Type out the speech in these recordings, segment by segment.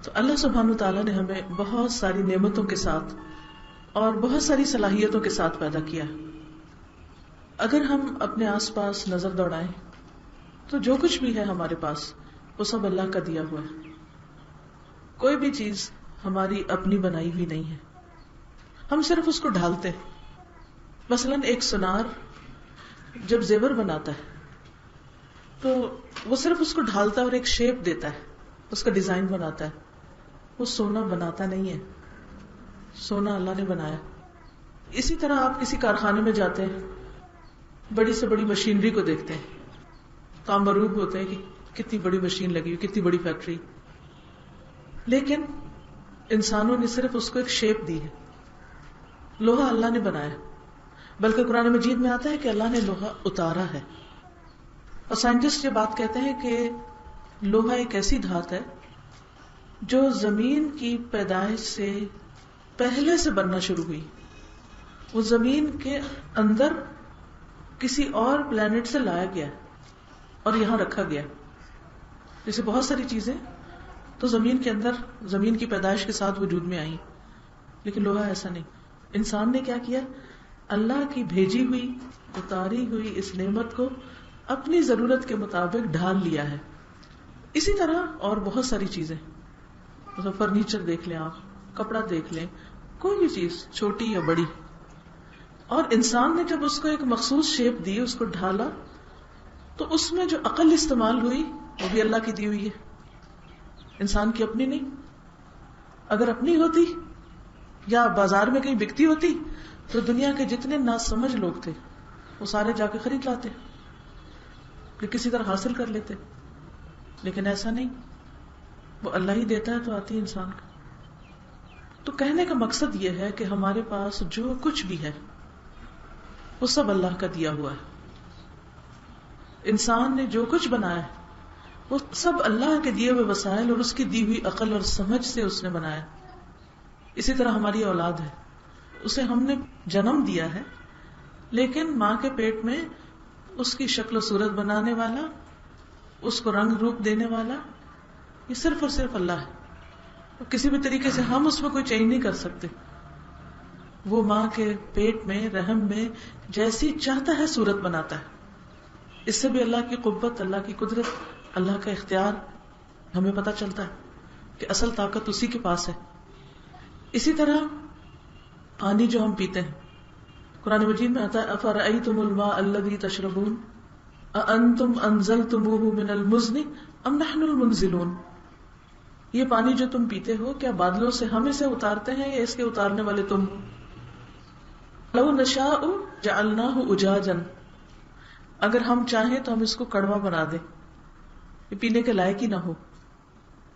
تو اللہ سبحانہ تعالیٰ نے ہمیں بہت ساری نعمتوں کے ساتھ اور بہت ساری صلاحیتوں کے ساتھ پیدا کیا. اگر ہم اپنے آس پاس نظر دوڑائیں تو جو کچھ بھی ہے ہمارے پاس وہ سب اللہ کا دیا ہوا ہے. کوئی بھی چیز ہماری اپنی بنائی ہوئی نہیں ہے، ہم صرف اس کو ڈھالتے ہیں. مثلاً ایک سونار جب زیور بناتا ہے تو وہ صرف اس کو ڈھالتا ہے اور ایک شیپ دیتا ہے، اس کا ڈیزائن بناتا ہے. وہ سونا بناتا نہیں ہے، سونا اللہ نے بنایا. اسی طرح آپ کسی کارخانے میں جاتے ہیں، بڑی سے بڑی مشینری کو دیکھتے ہیں، کام مروب ہوتے ہیں کہ کتنی بڑی مشین لگی ہوئی، کتنی بڑی فیکٹری. لیکن انسانوں نے صرف اس کو ایک شیپ دی ہے. لوہا اللہ نے بنایا، بلکہ قرآن مجید میں آتا ہے کہ اللہ نے لوہا اتارا ہے. اور سائنٹسٹ یہ بات کہتے ہیں کہ لوہا ایک ایسی دھات ہے جو زمین کی پیدائش سے پہلے سے بننا شروع ہوئی. وہ زمین کے اندر کسی اور پلانٹ سے لایا گیا اور یہاں رکھا گیا. جیسے بہت ساری چیزیں تو زمین کے اندر زمین کی پیدائش کے ساتھ وجود میں آئیں، لیکن لوہا ایسا نہیں. انسان نے کیا کیا؟ اللہ کی بھیجی ہوئی اتاری ہوئی اس نعمت کو اپنی ضرورت کے مطابق ڈھال لیا ہے. اسی طرح اور بہت ساری چیزیں، مطلب فرنیچر دیکھ لیں، آپ کپڑا دیکھ لیں، کوئی بھی چیز چھوٹی یا بڑی، اور انسان نے جب اس کو ایک مخصوص شیپ دی، اس کو ڈھالا، تو اس میں جو عقل استعمال ہوئی وہ بھی اللہ کی دی ہوئی ہے، انسان کی اپنی نہیں. اگر اپنی ہوتی یا بازار میں کہیں بکتی ہوتی تو دنیا کے جتنے ناسمجھ لوگ تھے وہ سارے جا کے خرید لاتے کہ کسی طرح حاصل کر لیتے. لیکن ایسا نہیں، وہ اللہ ہی دیتا ہے تو آتی ہے انسان کا. تو کہنے کا مقصد یہ ہے کہ ہمارے پاس جو کچھ بھی ہے وہ سب اللہ کا دیا ہوا ہے. انسان نے جو کچھ بنایا ہے وہ سب اللہ کے دیے ہوئے وسائل اور اس کی دی ہوئی عقل اور سمجھ سے اس نے بنایا. اسی طرح ہماری اولاد ہے، اسے ہم نے جنم دیا ہے، لیکن ماں کے پیٹ میں اس کی شکل و صورت بنانے والا، اس کو رنگ روپ دینے والا یہ صرف اور صرف اللہ ہے. اور کسی بھی طریقے سے ہم اس میں کوئی چینج نہیں کر سکتے. وہ ماں کے پیٹ میں رحم میں جیسی چاہتا ہے صورت بناتا ہے. اس سے بھی اللہ کی قوت، اللہ کی قدرت، اللہ کا اختیار ہمیں پتہ چلتا ہے کہ اصل طاقت اسی کے پاس ہے. اسی طرح پانی جو ہم پیتے ہیں، قرآن مجید میں آتا ہے افرأیتم الماء الذی تشربون اانتم انزلتموہ من المزن ام نحن المنزلون. یہ پانی جو تم پیتے ہو کیا بادلوں سے ہم اسے اتارتے ہیں یا اس کے اتارنے والے تم؟ لو نشاء جعلناہ اجاجا، اگر ہم چاہیں تو ہم اس کو کڑوا بنا دیں، یہ پینے کے لائق ہی نہ ہو.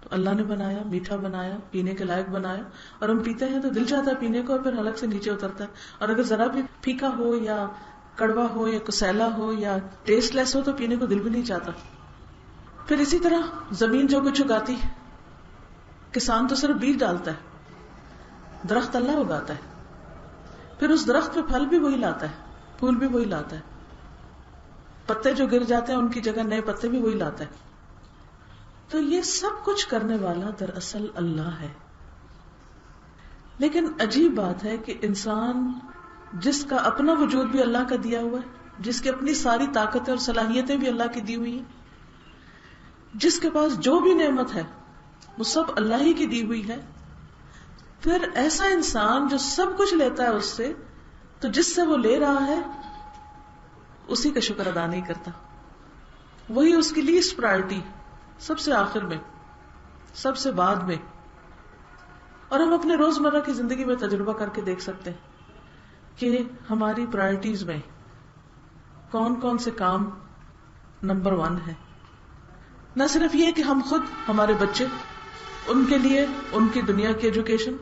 تو اللہ نے بنایا، میٹھا بنایا، پینے کے لائق بنایا، اور ہم پیتے ہیں تو دل چاہتا ہے پینے کو اور پھر حلق سے نیچے اترتا ہے. اور اگر ذرا بھی پھیکا ہو یا کڑوا ہو یا کسیلا ہو یا ٹیسٹ لیس ہو تو پینے کو دل بھی نہیں چاہتا. پھر اسی طرح زمین جو کچھ اگاتی، کسان تو صرف بیج ڈالتا ہے، درخت اللہ اگاتا ہے، پھر اس درخت پہ پھل بھی وہی لاتا ہے، پھول بھی وہی لاتا ہے، پتے جو گر جاتے ہیں ان کی جگہ نئے پتے بھی وہی لاتا ہے. تو یہ سب کچھ کرنے والا دراصل اللہ ہے. لیکن عجیب بات ہے کہ انسان جس کا اپنا وجود بھی اللہ کا دیا ہوا ہے، جس کی اپنی ساری طاقتیں اور صلاحیتیں بھی اللہ کی دی ہوئی ہیں، جس کے پاس جو بھی نعمت ہے وہ سب اللہ ہی کی دی ہوئی ہے، پھر ایسا انسان جو سب کچھ لیتا ہے اس سے، تو جس سے وہ لے رہا ہے اسی کا شکر ادا نہیں کرتا. وہی اس کی لیسٹ پرائرٹی، سب سے آخر میں، سب سے بعد میں. اور ہم اپنے روزمرہ کی زندگی میں تجربہ کر کے دیکھ سکتے ہیں کہ ہماری پرائرٹیز میں کون کون سے کام نمبر 1 ہے. نہ صرف یہ کہ ہم خود، ہمارے بچے، ان کے لیے ان کی دنیا کی ایجوکیشن،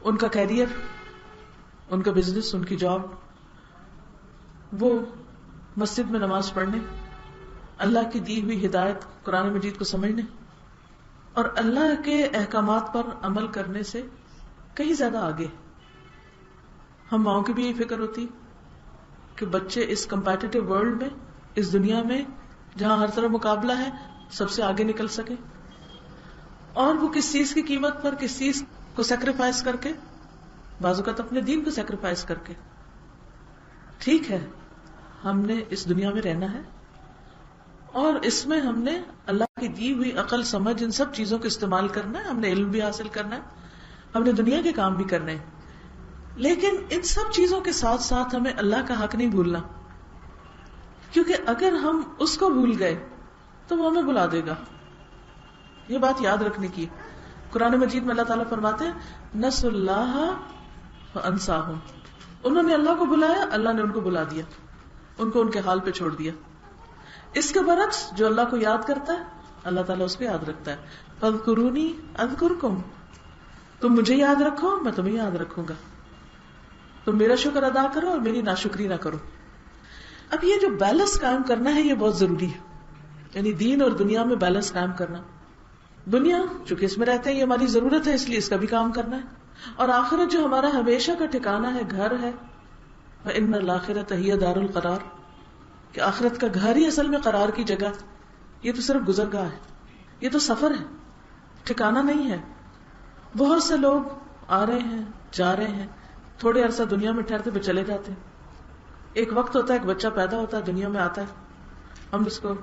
ان کا کیریئر، ان کا بزنس، ان کی جاب، وہ مسجد میں نماز پڑھنے، اللہ کی دی ہوئی ہدایت قرآن مجید کو سمجھنے اور اللہ کے احکامات پر عمل کرنے سے کہیں زیادہ آگے. ہم ماؤں کی بھی یہی فکر ہوتی کہ بچے اس کمپیٹیٹو ورلڈ میں، اس دنیا میں جہاں ہر طرف مقابلہ ہے، سب سے آگے نکل سکے. اور وہ کس چیز کی قیمت پر, کس چیز کو سیکریفائس کر کے, بعض اوقات اپنے دین کو سیکریفائس کر کے. ٹھیک ہے, ہم نے اس دنیا میں رہنا ہے اور اس میں ہم نے اللہ کی دی ہوئی عقل سمجھ ان سب چیزوں کو استعمال کرنا ہے, ہم نے علم بھی حاصل کرنا ہے, ہم نے دنیا کے کام بھی کرنے ہیں, لیکن ان سب چیزوں کے ساتھ ساتھ ہمیں اللہ کا حق نہیں بھولنا, کیونکہ اگر ہم اس کو بھول گئے تو وہ ہمیں بلا دے گا. یہ بات یاد رکھنے کی. قرآن مجید میں اللہ تعالیٰ فرماتے ہیں نسوا اللہ فانساہم, انہوں نے اللہ کو بلایا, اللہ نے ان کو بلا دیا, ان کو ان کے حال پہ چھوڑ دیا. اس کے برعکس جو اللہ کو یاد کرتا ہے اللہ تعالیٰ اس کو یاد رکھتا ہے. فاذکرونی اذکرکم, تم مجھے یاد رکھو میں تمہیں یاد رکھوں گا, تم میرا شکر ادا کرو اور میری ناشکری نہ کرو. اب یہ جو بیلنس قائم کرنا ہے یہ بہت ضروری ہے, یعنی دین اور دنیا میں بیلنس قائم کرنا. دنیا چونکہ اس میں رہتے ہیں یہ ہماری ضرورت ہے, اس لیے اس کا بھی کام کرنا ہے, اور آخرت جو ہمارا ہمیشہ کا ٹھکانہ ہے, گھر ہے. وَإِنَّ الْآخِرَةَ هِيَ دَارُ الْقَرَارِ, کہ آخرت کا گھر ہی اصل میں قرار کی جگہ. یہ تو صرف گزرگاہ ہے, یہ تو سفر ہے, ٹھکانہ نہیں ہے. بہت سے لوگ آ رہے ہیں جا رہے ہیں, تھوڑے عرصہ دنیا میں ٹھہرتے پھر چلے جاتے ہیں. ایک وقت ہوتا ہے, ایک بچہ پیدا ہوتا ہے, دنیا میں آتا ہے, ہم اس کو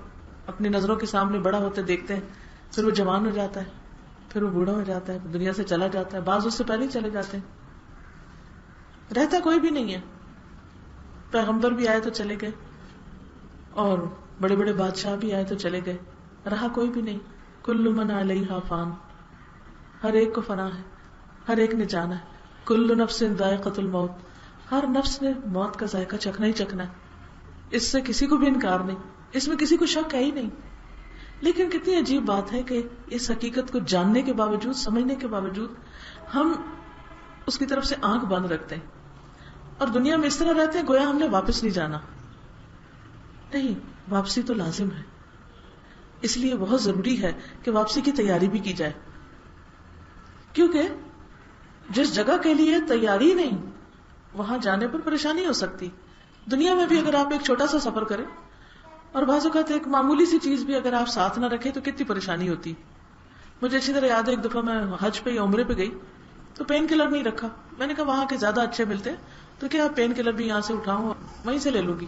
اپنی نظروں کے سامنے بڑا ہوتے دیکھتے ہیں, پھر وہ جوان ہو جاتا ہے, پھر وہ بوڑھا ہو جاتا ہے, دنیا سے چلا جاتا ہے. بعض اس سے پہلے ہی چلے جاتے ہیں, رہتا کوئی بھی نہیں ہے. پیغمبر بھی آئے تو چلے گئے, اور بڑے بڑے بادشاہ بھی آئے تو چلے گئے, رہا کوئی بھی نہیں. کل من علیہا فان, ہر ایک کو فنا ہے, ہر ایک نے جانا ہے. کل نفس ذائقۃ الموت, ہر نفس نے موت کا ذائقہ چکھنا ہی چکھنا ہے. اس سے کسی کو بھی انکار نہیں, اس میں کسی کو شک ہے ہی نہیں. لیکن کتنی عجیب بات ہے کہ اس حقیقت کو جاننے کے باوجود, سمجھنے کے باوجود ہم اس کی طرف سے آنکھ بند رکھتے ہیں, اور دنیا میں اس طرح رہتے ہیں گویا ہم نے واپس نہیں جانا. نہیں, واپسی تو لازم ہے. اس لیے بہت ضروری ہے کہ واپسی کی تیاری بھی کی جائے, کیونکہ جس جگہ کے لیے تیاری نہیں وہاں جانے پر پریشانی ہو سکتی. دنیا میں بھی اگر آپ ایک چھوٹا سا سفر کریں, اور بعض اوقات ایک معمولی سی چیز بھی اگر آپ ساتھ نہ رکھیں تو کتنی پریشانی ہوتی. مجھے اچھی طرح یاد ہے, ایک دفعہ میں حج پہ یا عمرے پہ گئی تو پین کلر نہیں رکھا. میں نے کہا وہاں کے زیادہ اچھے ملتے ہیں تو کیا پین کلر بھی یہاں سے اٹھاؤں, وہیں سے لے لوں گی.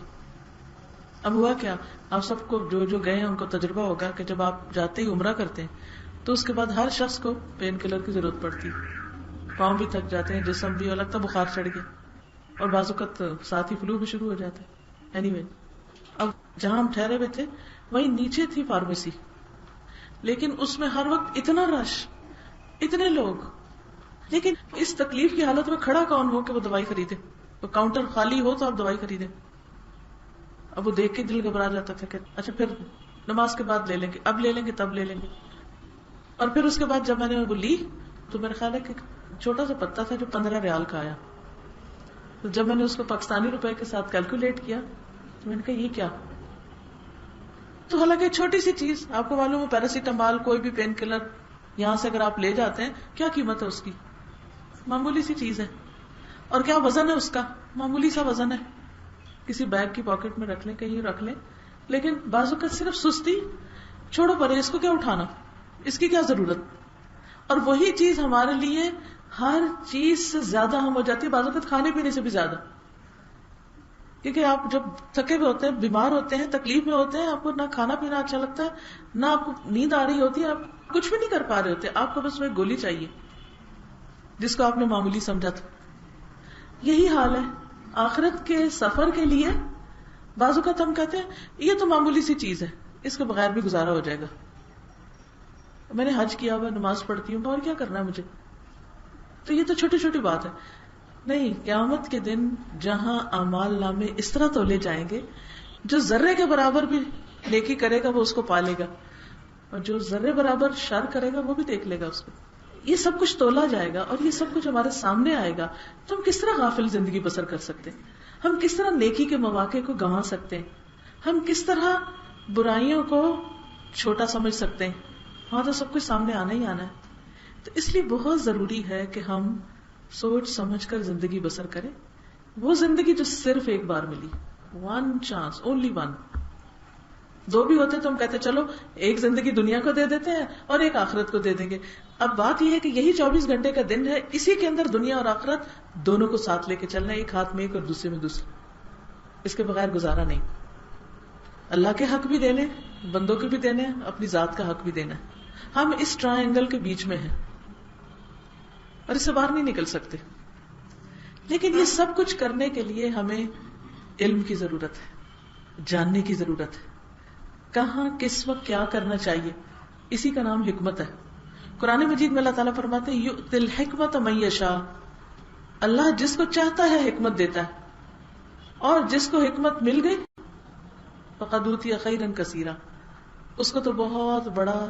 اب ہوا کیا, آپ سب کو جو گئے ہیں ان کو تجربہ ہوگا کہ جب آپ جاتے ہی عمرہ کرتے ہیں تو اس کے بعد ہر شخص کو پین کلر کی ضرورت پڑتی ہے. پاؤں بھی تھک جاتے ہیں, جسم بھی, اور لگتا بخار چڑھ گیا, اور بعض اوقات ساتھ ہی فلو بھی شروع ہو جاتا ہے. اینی وے, اب جہاں ہم ٹھہرے ہوئے تھے وہیں نیچے تھی فارمیسی, لیکن اس میں ہر وقت اتنا رش, اتنے لوگ, لیکن اس تکلیف کی حالت میں کھڑا کون ہو کہ وہ دوائی خریدے؟ تو کاؤنٹر خالی ہو تو آپ دوائی خریدیں. اب وہ دیکھ کے دل گھبرا جاتا تھا کہ اچھا پھر نماز کے بعد لے لیں گے, اب لے لیں گے, تب لے لیں گے. اور پھر اس کے بعد جب میں نے وہ لی تو میرا خیال ہے کہ چھوٹا سا پتا تھا جو 15 ریال کا آیا. تو جب میں نے اس کو پاکستانی روپے کے ساتھ کیلکولیٹ کیا تو میں نے کہا یہ کیا. تو حالانکہ چھوٹی سی چیز, آپ کو معلوم ہے پیراسیٹامال, کوئی بھی پین کلر یہاں سے اگر آپ لے جاتے ہیں کیا قیمت ہے اس کی, معمولی سی چیز ہے. اور کیا وزن ہے اس کا, معمولی سا وزن ہے, کسی بیگ کی پاکٹ میں رکھ لیں, کہیں رکھ لیں. لیکن بعض اوقات صرف سستی, چھوڑو پرے, اس کو کیا اٹھانا, اس کی کیا ضرورت. اور وہی چیز ہمارے لیے ہر چیز سے زیادہ اہم ہو جاتی ہے, بعض اوقات کھانے پینے سے بھی زیادہ. کیونکہ آپ جب تھکے ہوئے ہوتے ہیں, بیمار ہوتے ہیں, تکلیف میں ہوتے ہیں, آپ کو نہ کھانا پینا اچھا لگتا ہے, نہ آپ کو نیند آ رہی ہوتی ہے, آپ کچھ بھی نہیں کر پا رہے ہوتے, آپ کو بس ایک گولی چاہیے جس کو آپ نے معمولی سمجھا تھا. یہی حال ہے آخرت کے سفر کے لیے. بعض اوقات ہم کہتے ہیں یہ تو معمولی سی چیز ہے, اس کے بغیر بھی گزارا ہو جائے گا. میں نے حج کیا ہوا, نماز پڑھتی ہوں, اور کیا کرنا ہے مجھے, تو یہ تو چھوٹی چھوٹی بات ہے. نہیں, قیامت کے دن جہاں اعمال نامے اس طرح تولے جائیں گے, جو ذرے کے برابر بھی نیکی کرے گا وہ اس کو پالے گا, اور جو ذرے برابر شر کرے گا وہ بھی دیکھ لے گا اس کو. یہ سب کچھ تولا جائے گا اور یہ سب کچھ ہمارے سامنے آئے گا. تو ہم کس طرح غافل زندگی بسر کر سکتے ہیں, ہم کس طرح نیکی کے مواقع کو گنوا سکتے ہیں, ہم کس طرح برائیوں کو چھوٹا سمجھ سکتے ہیں. ہاں تو سب کچھ سامنے آنا ہی آنا ہے. تو اس لیے بہت ضروری ہے کہ ہم سوچ سمجھ کر زندگی بسر کریں. وہ زندگی جو صرف ایک بار ملی, ون چانس, اونلی ون. دو بھی ہوتے تو ہم کہتے چلو ایک زندگی دنیا کو دے دیتے ہیں اور ایک آخرت کو دے دیں گے. اب بات یہ ہے کہ یہی 24 گھنٹے کا دن ہے, اسی کے اندر دنیا اور آخرت دونوں کو ساتھ لے کے چلنا ہے, ایک ہاتھ میں ایک اور دوسرے میں دوسرا. اس کے بغیر گزارا نہیں. اللہ کے حق بھی دینے, بندوں کے بھی دینے, اپنی ذات کا حق بھی دینا ہے. ہم اس ٹرائنگل کے بیچ میں ہیں اور اس سے باہر نہیں نکل سکتے. لیکن یہ سب کچھ کرنے کے لیے ہمیں علم کی ضرورت ہے, جاننے کی ضرورت ہے, کہاں کس وقت کیا کرنا چاہیے. اسی کا نام حکمت ہے. قرآن مجید میں اللہ تعالیٰ فرماتے ہیں یؤتی الحکمت من یشاء, اللہ جس کو چاہتا ہے حکمت دیتا ہے, اور جس کو حکمت مل گئی فقد اوتی خیرا کثیرا, اس کو تو بہت بڑا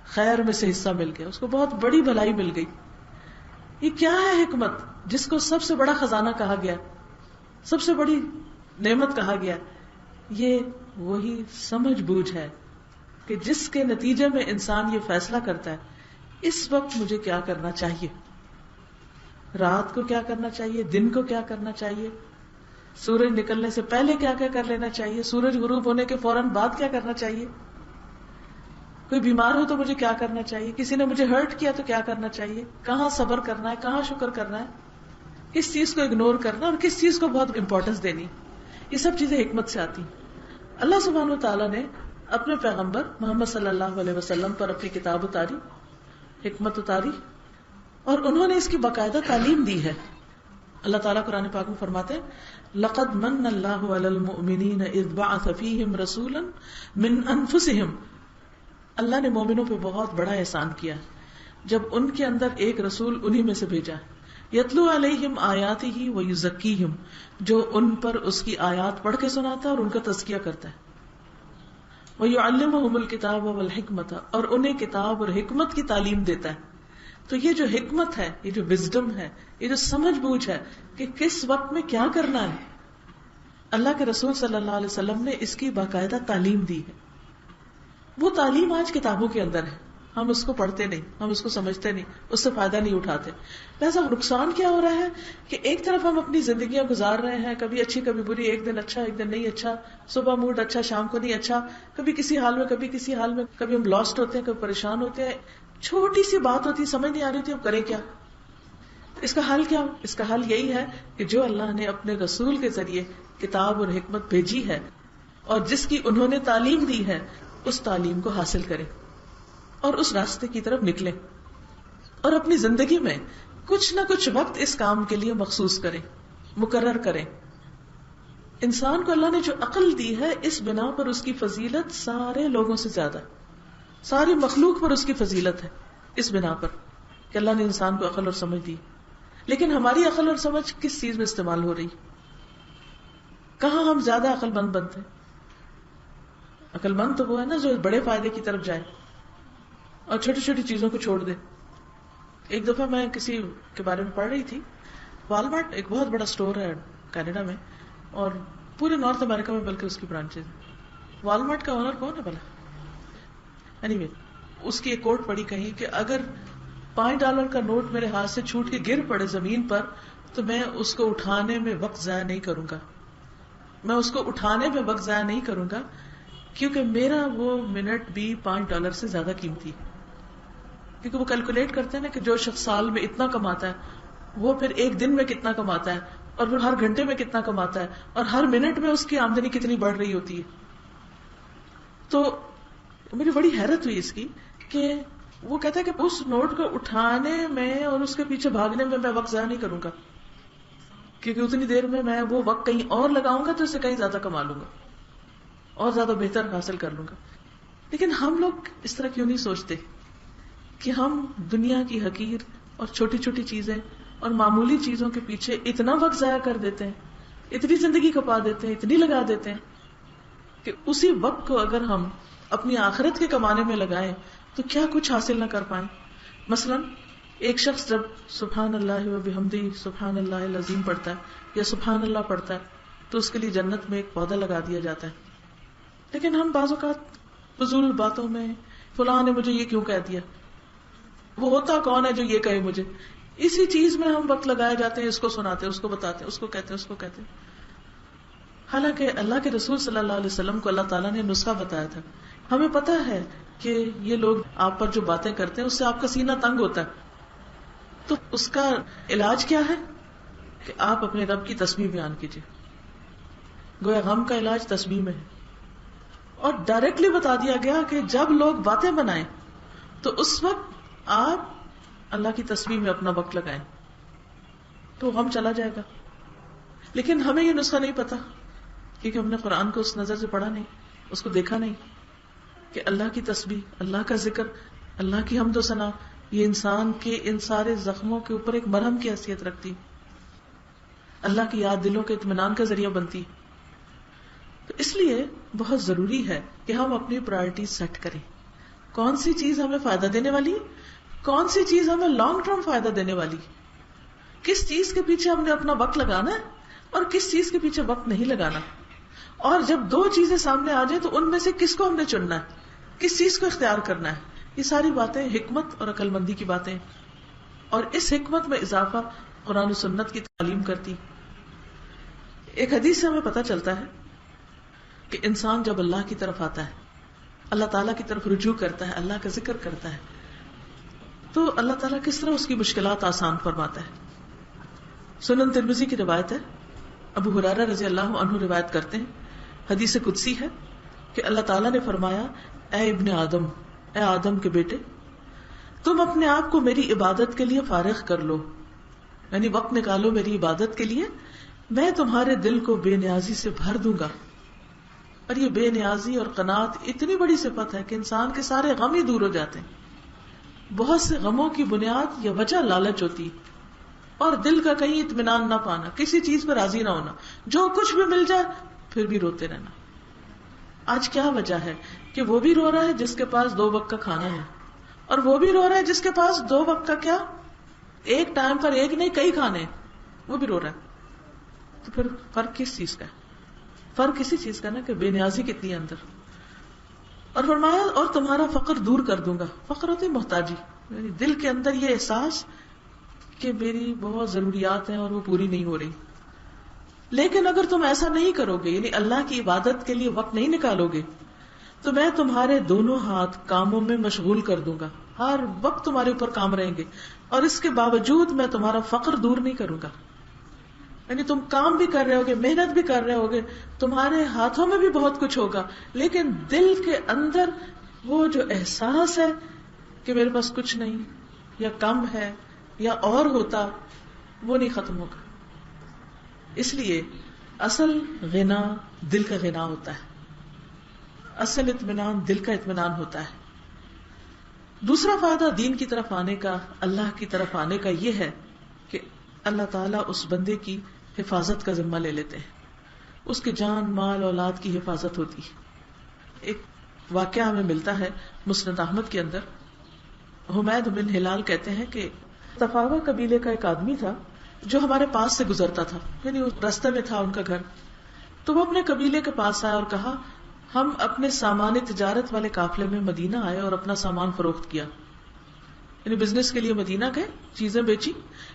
خیر میں سے حصہ مل گیا, اس کو بہت بڑی بھلائی مل گئی. یہ کیا ہے حکمت, جس کو سب سے بڑا خزانہ کہا گیا, سب سے بڑی نعمت کہا گیا. یہ وہی سمجھ بوجھ ہے کہ جس کے نتیجے میں انسان یہ فیصلہ کرتا ہے اس وقت مجھے کیا کرنا چاہیے, رات کو کیا کرنا چاہیے, دن کو کیا کرنا چاہیے, سورج نکلنے سے پہلے کیا کیا کر لینا چاہیے, سورج غروب ہونے کے فوراً بعد کیا کرنا چاہیے, کوئی بیمار ہو تو مجھے کیا کرنا چاہیے, کسی نے مجھے ہرٹ کیا تو کیا کرنا چاہیے, کہاں صبر کرنا ہے, کہاں شکر کرنا ہے, کس چیز کو اگنور کرنا اور کس چیز کو بہت امپورٹنس دینی. یہ سب چیزیں حکمت سے آتی. اللہ سبحانہ و تعالیٰ نے اپنے پیغمبر محمد صلی اللہ علیہ وسلم پر اپنی کتاب اتاری, حکمت اتاری, اور انہوں نے اس کی باقاعدہ تعلیم دی ہے. اللہ تعالیٰ قرآن پاک میں فرماتے ہیں لقد من اللہ علی المؤمنین اذ بعث فیہم رسولا من انفسہم, اللہ نے مومنوں پہ بہت بڑا احسان کیا جب ان کے اندر ایک رسول انہی میں سے بھیجا, یتلو علیہم آیاتہ ویزکیہم, جو ان پر اس کی آیات پڑھ کے سناتا ہے اور ان کا تزکیہ کرتا ہے, ویعلمہم الکتاب والحکمت, اور انہیں کتاب اور حکمت کی تعلیم دیتا ہے. تو یہ جو حکمت ہے, یہ جو وزڈم ہے, یہ جو سمجھ بوجھ ہے کہ کس وقت میں کیا کرنا ہے, اللہ کے رسول صلی اللہ علیہ وسلم نے اس کی باقاعدہ تعلیم دی ہے. وہ تعلیم آج کتابوں کے اندر ہے, ہم اس کو پڑھتے نہیں, ہم اس کو سمجھتے نہیں, اس سے فائدہ نہیں اٹھاتے. لہٰذا نقصان کیا ہو رہا ہے کہ ایک طرف ہم اپنی زندگیاں گزار رہے ہیں, کبھی اچھی کبھی بری, ایک دن اچھا ایک دن نہیں اچھا, صبح موڈ اچھا شام کو نہیں اچھا, کبھی کسی حال میں کبھی کسی حال میں, کبھی ہم لاسٹ ہوتے ہیں کبھی پریشان ہوتے ہیں, چھوٹی سی بات ہوتی ہے سمجھ نہیں آ رہی ہوتی ہم کریں کیا. اس کا حل کیا؟ اس کا حل یہی ہے کہ جو اللہ نے اپنے رسول کے ذریعے کتاب اور حکمت بھیجی ہے اور جس کی انہوں نے تعلیم دی ہے, اس تعلیم کو حاصل کریں اور اس راستے کی طرف نکلیں, اور اپنی زندگی میں کچھ نہ کچھ وقت اس کام کے لیے مخصوص کریں, مقرر کریں. انسان کو اللہ نے جو عقل دی ہے اس بنا پر اس کی فضیلت سارے لوگوں سے زیادہ, ساری مخلوق پر اس کی فضیلت ہے اس بنا پر کہ اللہ نے انسان کو عقل اور سمجھ دی. لیکن ہماری عقل اور سمجھ کس چیز میں استعمال ہو رہی, کہاں ہم زیادہ عقل مند بنتے ہیں؟ عقل مند تو وہ ہے نا جو بڑے فائدے کی طرف جائے اور چھوٹی چھوٹی چیزوں کو چھوڑ دے. ایک دفعہ میں کسی کے بارے میں پڑھ رہی تھی, والمارٹ ایک بہت بڑا اسٹور ہے کینیڈا میں اور پورے نارتھ امریکہ میں بلکہ اس کی برانچز. والمارٹ کا اونر کون ہے بھلا؟ اینی اس کی ایک کوٹ پڑھی کہیں کہ اگر $5 کا نوٹ میرے ہاتھ سے چھوٹ کے گر پڑے زمین پر تو میں اس کو اٹھانے میں وقت ضائع نہیں کروں گا, میں اس کو اٹھانے میں وقت ضائع نہیں کروں گا, کیونکہ میرا وہ منٹ بھی $5 سے زیادہ قیمتی ہے. کیونکہ وہ کیلکولیٹ کرتے ہیں نا کہ جو شخص سال میں اتنا کماتا ہے وہ پھر ایک دن میں کتنا کماتا ہے, اور پھر ہر گھنٹے میں کتنا کماتا ہے, اور ہر منٹ میں اس کی آمدنی کتنی بڑھ رہی ہوتی ہے. تو میری بڑی حیرت ہوئی اس کی کہ وہ کہتا ہے کہ اس نوٹ کو اٹھانے میں اور اس کے پیچھے بھاگنے میں وقت ضائع نہیں کروں گا, کیونکہ اتنی دیر میں وہ وقت کہیں اور لگاؤں گا تو اس سے کہیں زیادہ کما لوں گا اور زیادہ بہتر حاصل کر لوں گا. لیکن ہم لوگ اس طرح کیوں نہیں سوچتے کہ ہم دنیا کی حقیر اور چھوٹی چھوٹی چیزیں اور معمولی چیزوں کے پیچھے اتنا وقت ضائع کر دیتے ہیں, اتنی زندگی کھپا دیتے ہیں, اتنی لگا دیتے ہیں کہ اسی وقت کو اگر ہم اپنی آخرت کے کمانے میں لگائیں تو کیا کچھ حاصل نہ کر پائیں. مثلا ایک شخص جب سبحان اللہ و بحمدہ سبحان اللہ العظیم پڑھتا ہے یا سبحان اللہ پڑھتا ہے تو اس کے لیے جنت میں ایک پودا لگا دیا جاتا ہے. لیکن ہم بعض اوقات فضول باتوں میں فلاں نے مجھے یہ کیوں کہہ دیا, وہ ہوتا کون ہے جو یہ کہے مجھے, اسی چیز میں ہم وقت لگائے جاتے ہیں, اس کو سناتے ہیں, اس کو بتاتے ہیں, اس کو کہتے ہیں, اس کو کہتے ہیں. حالانکہ اللہ کے رسول صلی اللہ علیہ وسلم کو اللہ تعالیٰ نے نسخہ بتایا تھا. ہمیں پتا ہے کہ یہ لوگ آپ پر جو باتیں کرتے ہیں اس سے آپ کا سینہ تنگ ہوتا ہے, تو اس کا علاج کیا ہے کہ آپ اپنے رب کی تسبیح بیان کیجیے. گویا غم کا علاج تسبیح میں ہے. اور ڈائریکٹلی بتا دیا گیا کہ جب لوگ باتیں بنائیں تو اس وقت آپ اللہ کی تسبیح میں اپنا وقت لگائیں تو غم چلا جائے گا. لیکن ہمیں یہ نسخہ نہیں پتا کیونکہ ہم نے قرآن کو اس نظر سے پڑھا نہیں, اس کو دیکھا نہیں کہ اللہ کی تسبیح, اللہ کا ذکر, اللہ کی حمد و ثنا یہ انسان کے ان سارے زخموں کے اوپر ایک مرہم کی حیثیت رکھتی, اللہ کی یاد دلوں کے اطمینان کا ذریعہ بنتی. تو اس لیے بہت ضروری ہے کہ ہم اپنی پرائرٹیز سیٹ کریں. کون سی چیز ہمیں فائدہ دینے والی, کون سی چیز ہمیں لانگ ٹرم فائدہ دینے والی, کس چیز کے پیچھے ہم نے اپنا وقت لگانا ہے اور کس چیز کے پیچھے وقت نہیں لگانا. اور جب دو چیزیں سامنے آ جائیں تو ان میں سے کس کو ہم نے چننا ہے, کس چیز کو اختیار کرنا ہے. یہ ساری باتیں حکمت اور عقل مندی کی باتیں, اور اس حکمت میں اضافہ قرآن و سنت کی تعلیم کرتی. ایک حدیث سے ہمیں پتہ چلتا ہے کہ انسان جب اللہ کی طرف آتا ہے, اللہ تعالیٰ کی طرف رجوع کرتا ہے, اللہ کا ذکر کرتا ہے, تو اللہ تعالیٰ کس طرح اس کی مشکلات آسان فرماتا ہے. سنن ترمذی کی روایت ہے, ابو ہریرہ رضی اللہ عنہ روایت کرتے ہیں, حدیث قدسی ہے کہ اللہ تعالیٰ نے فرمایا, اے ابن آدم, اے آدم کے بیٹے, تم اپنے آپ کو میری عبادت کے لیے فارغ کر لو, یعنی وقت نکالو میری عبادت کے لیے, میں تمہارے دل کو بے نیازی سے بھر دوں گا. اور یہ بے نیازی اور قناعت اتنی بڑی صفت ہے کہ انسان کے سارے غم ہی دور ہو جاتے ہیں. بہت سے غموں کی بنیاد یا وجہ لالچ ہوتی اور دل کا کہیں اطمینان نہ پانا, کسی چیز پہ راضی نہ ہونا, جو کچھ بھی مل جائے پھر بھی روتے رہنا. آج کیا وجہ ہے کہ وہ بھی رو رہا ہے جس کے پاس 2 وقت کا کھانا ہے, اور وہ بھی رو رہا ہے جس کے پاس 2 وقت کا کیا, ایک ٹائم پر ایک نہیں کئی کھانے, وہ بھی رو رہا ہے. تو پھر فرق کس چیز کا ہے؟ فرق کسی چیز کا نا کہ بے نیازی کتنی ہے اندر. اور فرمایا اور تمہارا فقر دور کر دوں گا. فقر ہوتی محتاجی, یعنی دل کے اندر یہ احساس کہ میری بہت ضروریات ہیں اور وہ پوری نہیں ہو رہی. لیکن اگر تم ایسا نہیں کرو گے, یعنی اللہ کی عبادت کے لیے وقت نہیں نکالو گے, تو میں تمہارے دونوں ہاتھ کاموں میں مشغول کر دوں گا, ہر وقت تمہارے اوپر کام رہیں گے, اور اس کے باوجود میں تمہارا فقر دور نہیں کروں گا. یعنی تم کام بھی کر رہے ہوگے, محنت بھی کر رہے ہوگے, تمہارے ہاتھوں میں بھی بہت کچھ ہوگا, لیکن دل کے اندر وہ جو احساس ہے کہ میرے پاس کچھ نہیں یا کم ہے یا اور ہوتا, وہ نہیں ختم ہوگا. اس لیے اصل غنا دل کا غنا ہوتا ہے, اصل اطمینان دل کا اطمینان ہوتا ہے. دوسرا فائدہ دین کی طرف آنے کا, اللہ کی طرف آنے کا یہ ہے کہ اللہ تعالیٰ اس بندے کی حفاظت کا ذمہ لے لیتے ہیں, اس کے جان مال اولاد کی حفاظت ہوتی ہے. ایک واقعہ ہمیں ملتا ہے مسند احمد کے اندر. حمید بن ہلال کہتے ہیں کہ تفاوہ قبیلے کا ایک آدمی تھا جو ہمارے پاس سے گزرتا تھا, یعنی اس راستے میں تھا ان کا گھر. تو وہ اپنے قبیلے کے پاس آیا اور کہا, ہم اپنے سامان تجارت والے قافلے میں مدینہ آئے اور اپنا سامان فروخت کیا, یعنی بزنس کے لیے مدینہ گئے, چیزیں بیچی.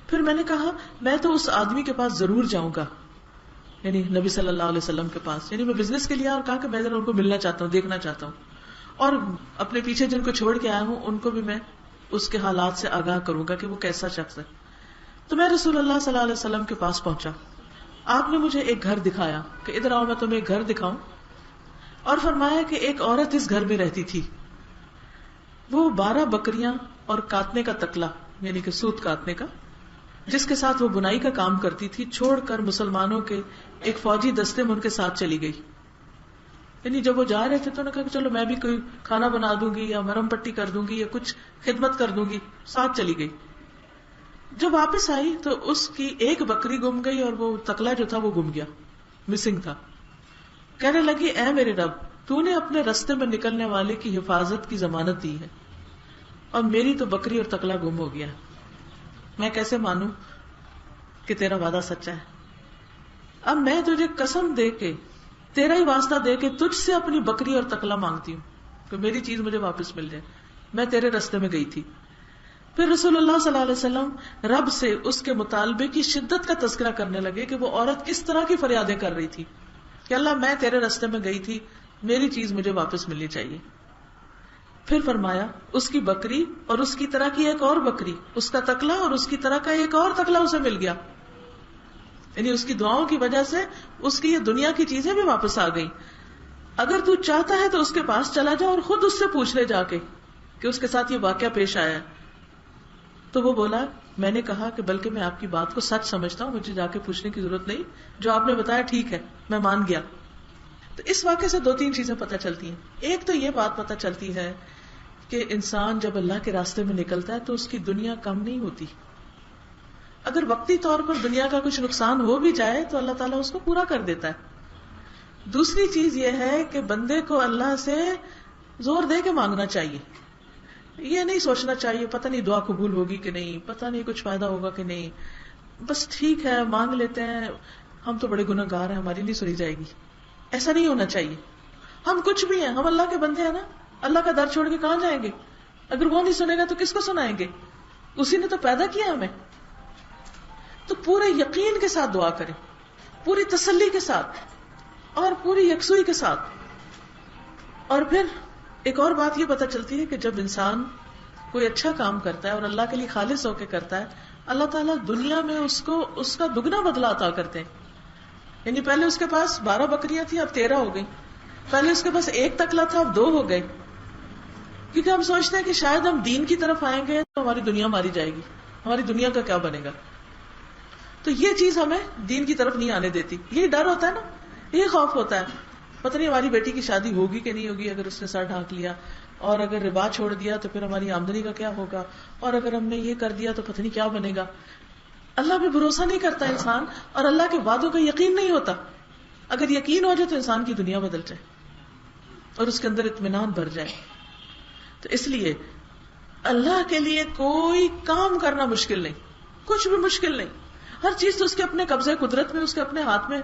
پھر میں نے کہا میں تو اس آدمی کے پاس ضرور جاؤں گا, یعنی نبی صلی اللہ علیہ وسلم کے پاس, یعنی میں بزنس کے لیے اور کہا کہ میں ذرا ان کو ملنا چاہتا ہوں, دیکھنا چاہتا ہوں, اور اپنے پیچھے جن کو چھوڑ کے آیا ہوں ان کو بھی میں اس کے حالات سے آگاہ کروں گا کہ وہ کیسا شخص ہے. تو میں رسول اللہ صلی اللہ علیہ وسلم کے پاس پہنچا. آپ نے مجھے ایک گھر دکھایا کہ ادھر آؤ میں تمہیں ایک گھر دکھاؤں, اور فرمایا کہ ایک عورت اس گھر میں رہتی تھی. وہ 12 بکریاں اور کاتنے کا تکلا, یعنی کہ سوت کاتنے کا, جس کے ساتھ وہ بنائی کا کام کرتی تھی, چھوڑ کر مسلمانوں کے ایک فوجی دستے میں ان کے ساتھ چلی گئی. یعنی جب وہ جا رہے تھے تو انہوں نے کہا کہ چلو میں بھی کوئی کھانا بنا دوں گی یا مرم پٹی کر دوں گی یا کچھ خدمت کر دوں گی, ساتھ چلی گئی. جب واپس آئی تو اس کی ایک بکری گم گئی اور وہ تکلا جو تھا وہ گم گیا, مسنگ تھا. کہنے لگی, اے میرے رب, تو نے اپنے رستے میں نکلنے والے کی حفاظت کی ضمانت دی ہے اور میری تو بکری اور تکلا گم ہو گیا, میں کیسے مانوں کہ تیرا وعدہ سچا ہے؟ اب میں تجھے قسم دے کے, تیرا ہی واسطہ دے کے تجھ سے اپنی بکری اور تکلا مانگتی ہوں کہ میری چیز مجھے واپس مل جائے, میں تیرے رستے میں گئی تھی. پھر رسول اللہ صلی اللہ علیہ وسلم رب سے اس کے مطالبے کی شدت کا تذکرہ کرنے لگے کہ وہ عورت کس طرح کی فریادیں کر رہی تھی. کہ اللہ میں تیرے راستے میں گئی تھی، میری چیز مجھے واپس ملنی چاہیے. پھر فرمایا اس کی بکری اور اس کی طرح کی ایک اور بکری، اس کا تکلا اور اس کی طرح کا ایک اور تکلا اسے مل گیا. یعنی اس کی دعاؤں کی وجہ سے اس کی یہ دنیا کی چیزیں بھی واپس آ گئی. اگر تو چاہتا ہے تو اس کے پاس چلا جا اور خود اس سے پوچھ لے جا کے کہ اس کے ساتھ یہ واقعہ پیش آیا ہے. تو وہ بولا میں نے کہا کہ بلکہ میں آپ کی بات کو سچ سمجھتا ہوں، مجھے جا کے پوچھنے کی ضرورت نہیں، جو آپ نے بتایا ٹھیک ہے، میں مان گیا. تو اس واقعے سے 2-3 چیزیں پتہ چلتی ہیں. ایک تو یہ بات پتہ چلتی ہے کہ انسان جب اللہ کے راستے میں نکلتا ہے تو اس کی دنیا کم نہیں ہوتی. اگر وقتی طور پر دنیا کا کچھ نقصان ہو بھی جائے تو اللہ تعالیٰ اس کو پورا کر دیتا ہے. دوسری چیز یہ ہے کہ بندے کو اللہ سے زور دے کے مانگنا چاہیے. یہ نہیں سوچنا چاہیے پتہ نہیں دعا قبول ہوگی کہ نہیں، پتہ نہیں کچھ فائدہ ہوگا کہ نہیں، بس ٹھیک ہے مانگ لیتے ہیں، ہم تو بڑے گناہ گار ہیں، ہماری نہیں سنی جائے گی. ایسا نہیں ہونا چاہیے. ہم کچھ بھی ہیں، ہم اللہ کے بندے ہیں نا، اللہ کا در چھوڑ کے کہاں جائیں گے؟ اگر وہ نہیں سنے گا تو کس کو سنائیں گے؟ اسی نے تو پیدا کیا ہمیں. تو پورے یقین کے ساتھ دعا کریں، پوری تسلی کے ساتھ اور پوری یکسوئی کے ساتھ. اور پھر ایک اور بات یہ پتہ چلتی ہے کہ جب انسان کوئی اچھا کام کرتا ہے اور اللہ کے لیے خالص ہو کے کرتا ہے، اللہ تعالیٰ دنیا میں اس کو اس کا دگنا بدلہ عطا کرتے ہیں. یعنی پہلے اس کے پاس 12 بکریاں تھیں، اب 13 ہو گئی. پہلے اس کے پاس 1 تکلا تھا، اب 2 ہو گئے. کیونکہ ہم سوچتے ہیں کہ شاید ہم دین کی طرف آئیں گے تو ہماری دنیا ماری جائے گی، ہماری دنیا کا کیا بنے گا. تو یہ چیز ہمیں دین کی طرف نہیں آنے دیتی. یہ ڈر ہوتا ہے نا، یہ خوف ہوتا ہے پتہ نہیں ہماری بیٹی کی شادی ہوگی کہ نہیں ہوگی اگر اس نے سر ڈھانک لیا، اور اگر ربا چھوڑ دیا تو پھر ہماری آمدنی کا کیا ہوگا، اور اگر ہم نے یہ کر دیا تو پتہ نہیں کیا بنے گا. اللہ پہ بھروسہ نہیں کرتا انسان، اور اللہ کے وعدوں کا یقین نہیں ہوتا. اگر یقین ہو جائے تو انسان کی دنیا بدل جائے اور اس کے اندر اطمینان بھر جائے. تو اس لیے اللہ کے لیے کوئی کام کرنا مشکل نہیں، کچھ بھی مشکل نہیں. ہر چیز تو اس کے اپنے قبضے قدرت میں، اس کے اپنے ہاتھ میں.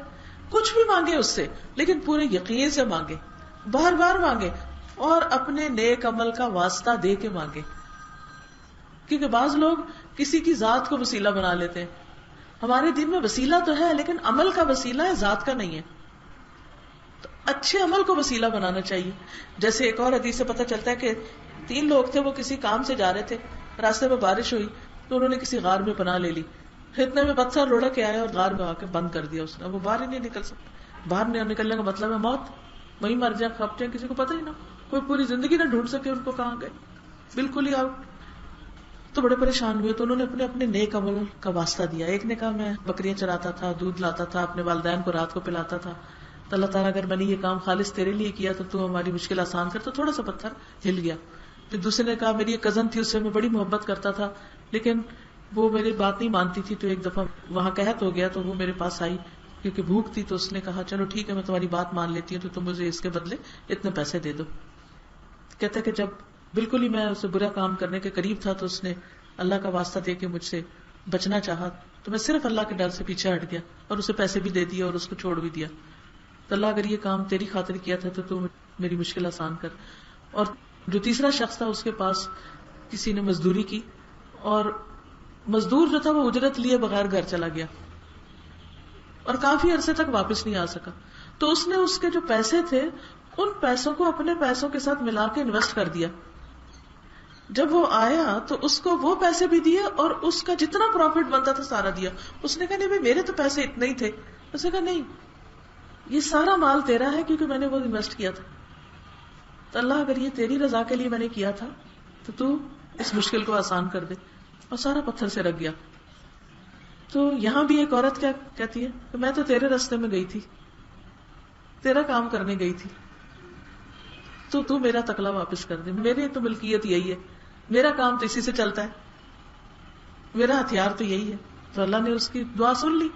کچھ بھی مانگے اس سے، لیکن پورے یقین سے مانگے، بار بار مانگے، اور اپنے نیک عمل کا واسطہ دے کے مانگے. کیونکہ بعض لوگ کسی کی ذات کو وسیلہ بنا لیتے ہیں. ہمارے دین میں وسیلہ تو ہے لیکن عمل کا وسیلہ ہے، ذات کا نہیں ہے. تو اچھے عمل کو وسیلہ بنانا چاہیے. جیسے ایک اور حدیث سے پتہ چلتا ہے کہ 3 لوگ تھے، وہ کسی کام سے جا رہے تھے، راستے میں بارش ہوئی تو انہوں نے کسی غار میں پناہ لے لی. اتنے میں پتھر لڑک کے آیا اور غار میں آ کے بند کر دیا اس نے. وہ باہر ہی نہیں نکل سکتا. باہر نہیں نکلنے کا مطلب ہے موت، وہیں مر جائے، کھپ جائے، کسی کو پتہ ہی نہ، کوئی پوری زندگی نہ ڈھونڈ سکے ان کو کہاں گئے، بالکل ہی آؤٹ. تو بڑے پریشان ہوئے تو انہوں نے اپنے اپنے نیک عمل کا واسطہ دیا. ایک نے کہا میں بکریاں چراتا تھا، دودھ لاتا تھا، اپنے والدین کو رات کو پلاتا تھا، تو اللہ تعالیٰ اگر میں نے یہ کام خالص تیرے لیے کیا تو ہماری مشکل آسان کر. تو تھوڑا سا پتھر ہل گیا. پھر دوسرے نے کہا میری ایک کزن تھی، اس سے میں بڑی محبت کرتا تھا لیکن وہ میری بات نہیں مانتی تھی، تو ایک دفعہ وہاں قحط ہو گیا تو وہ میرے پاس آئی کیونکہ بھوک تھی. تو اس نے کہا چلو ٹھیک ہے میں تمہاری بات مان لیتی ہوں، تو تم مجھے اس کے بدلے اتنے پیسے دے دو. کہتا ہے کہ جب بالکل ہی میں اسے برا کام کرنے کے قریب تھا تو اس نے اللہ کا واسطہ دے کے مجھ سے بچنا چاہا، تو میں صرف اللہ کے ڈر سے پیچھے ہٹ گیا اور اسے پیسے بھی دے دیے اور اس کو چھوڑ بھی دیا. تو اللہ اگر یہ کام تیری خاطر کیا تھا تو میری مشکل آسان کر. اور جو تیسرا شخص تھا اس کے پاس کسی نے مزدوری کی اور مزدور جو تھا وہ اجرت لیے بغیر گھر چلا گیا اور کافی عرصے تک واپس نہیں آ سکا. تو اس نے اس کے جو پیسے تھے ان پیسوں کو اپنے پیسوں کے ساتھ ملا کے انویسٹ کر دیا. جب وہ آیا تو اس کو وہ پیسے بھی دیے اور اس کا جتنا پروفٹ بنتا تھا سارا دیا. اس نے کہا نہیں بھائی میرے تو پیسے اتنے ہی تھے. اس نے کہا نہیں یہ سارا مال تیرا ہے کیونکہ میں نے وہ انویسٹ کیا تھا. تو اللہ اگر یہ تیری رضا کے لیے میں نے کیا تھا تو اس مشکل کو آسان کر دے. اور سارا پتھر سے رکھ گیا. تو یہاں بھی ایک عورت کیا کہتی ہے کہ میں تو تیرے راستے میں گئی تھی، تیرا کام کرنے گئی تھی، تو میرا تکلا واپس کر دے. میری تو ملکیت یہی ہے، میرا کام تو اسی سے چلتا ہے، میرا ہتھیار تو یہی ہے. تو اللہ نے اس کی دعا سن لی.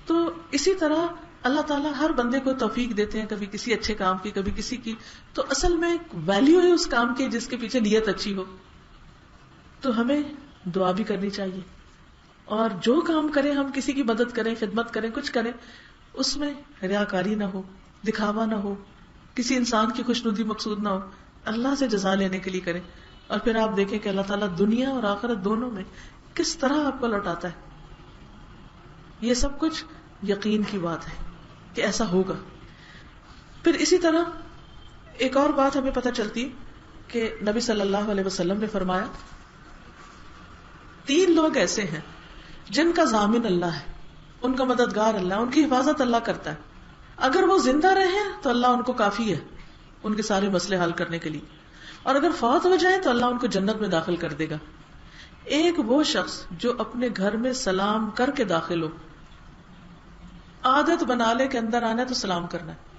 تو اسی طرح اللہ تعالیٰ ہر بندے کو توفیق دیتے ہیں، کبھی کسی اچھے کام کی، کبھی کسی کی. تو اصل میں ویلیو ہے اس کام کی جس کے پیچھے نیت اچھی ہو. تو ہمیں دعا بھی کرنی چاہیے، اور جو کام کریں ہم کسی کی مدد کریں، خدمت کریں، کچھ کریں، اس میں ریاکاری نہ ہو، دکھاوا نہ ہو، کسی انسان کی خوشنودی مقصود نہ ہو، اللہ سے جزا لینے کے لیے کریں. اور پھر آپ دیکھیں کہ اللہ تعالیٰ دنیا اور آخرت دونوں میں کس طرح آپ کو لوٹاتا ہے. یہ سب کچھ یقین کی بات ہے. کہ ایسا ہوگا. پھر اسی طرح ایک اور بات ہمیں پتہ چلتی کہ نبی صلی اللہ علیہ وسلم نے فرمایا 3 لوگ ایسے ہیں جن کا ضامن اللہ ہے، ان کا مددگار اللہ، ان کی حفاظت اللہ کرتا ہے. اگر وہ زندہ رہے تو اللہ ان کو کافی ہے ان کے سارے مسئلے حل کرنے کے لیے، اور اگر فوت ہو جائے تو اللہ ان کو جنت میں داخل کر دے گا. ایک وہ شخص جو اپنے گھر میں سلام کر کے داخل ہو، عادت بنا لے کہ اندر آنا ہے تو سلام کرنا ہے.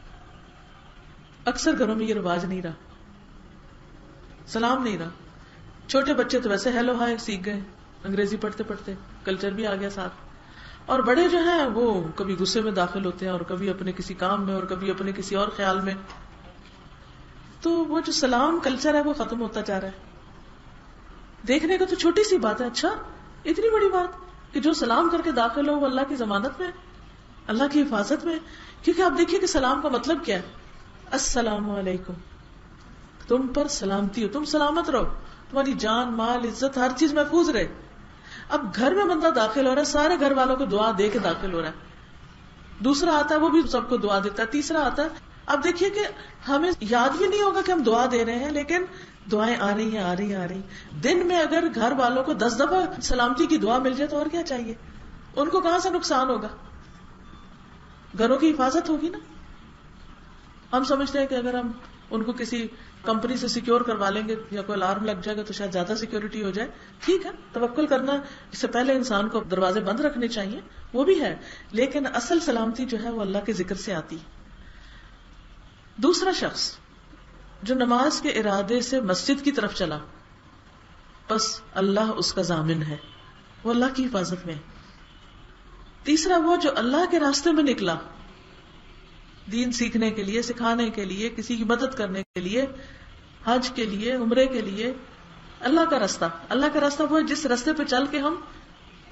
اکثر گھروں میں یہ رواج نہیں رہا، سلام نہیں رہا. چھوٹے بچے تو ویسے ہیلو ہائے سیکھ گئے انگریزی پڑھتے پڑھتے، کلچر بھی آ گیا ساتھ. اور بڑے جو ہیں وہ کبھی غصے میں داخل ہوتے ہیں اور کبھی اپنے کسی کام میں اور کبھی اپنے کسی اور خیال میں. تو وہ جو سلام کلچر ہے وہ ختم ہوتا جا رہا ہے. دیکھنے کا تو چھوٹی سی بات ہے، اچھا اتنی بڑی بات کہ جو سلام کر کے داخل ہو وہ اللہ کی ضمانت میں، اللہ کی حفاظت میں. کیونکہ آپ دیکھیے کہ سلام کا مطلب کیا ہے، السلام علیکم، تم پر سلامتی ہو، تم سلامت رہو، تمہاری جان مال عزت ہر چیز محفوظ رہے. اب گھر میں بندہ داخل ہو رہا ہے، سارے گھر والوں کو دعا دے کے داخل ہو رہا ہے. دوسرا آتا ہے وہ بھی سب کو دعا دیتا ہے. تیسرا آتا ہے، اب دیکھیے کہ ہمیں یاد بھی نہیں ہوگا کہ ہم دعا دے رہے ہیں، لیکن دعائیں آ رہی ہیں آ رہی ہیں آ رہی ہیں. دن میں اگر گھر والوں کو 10 دفعہ سلامتی کی دعا مل جائے تو اور کیا چاہیے. ان کو کہاں سے نقصان ہوگا، گھروں کی حفاظت ہوگی نا. ہم سمجھتے ہیں کہ اگر ہم ان کو کسی کمپنی سے سیکیور کروا لیں گے یا کوئی الارم لگ جائے گا تو شاید زیادہ سیکیورٹی ہو جائے. ٹھیک ہے، توکل کرنا، اس سے پہلے انسان کو دروازے بند رکھنے چاہیے، وہ بھی ہے، لیکن اصل سلامتی جو ہے وہ اللہ کے ذکر سے آتی. دوسرا شخص جو نماز کے ارادے سے مسجد کی طرف چلا، بس اللہ اس کا ضامن ہے، وہ اللہ کی حفاظت میں ہے. تیسرا وہ جو اللہ کے راستے میں نکلا، دین سیکھنے کے لیے، سکھانے کے لیے، کسی کی مدد کرنے کے لیے، حج کے لیے، عمرے کے لیے. اللہ کا راستہ، اللہ کا راستہ وہ ہے جس راستے پہ چل کے ہم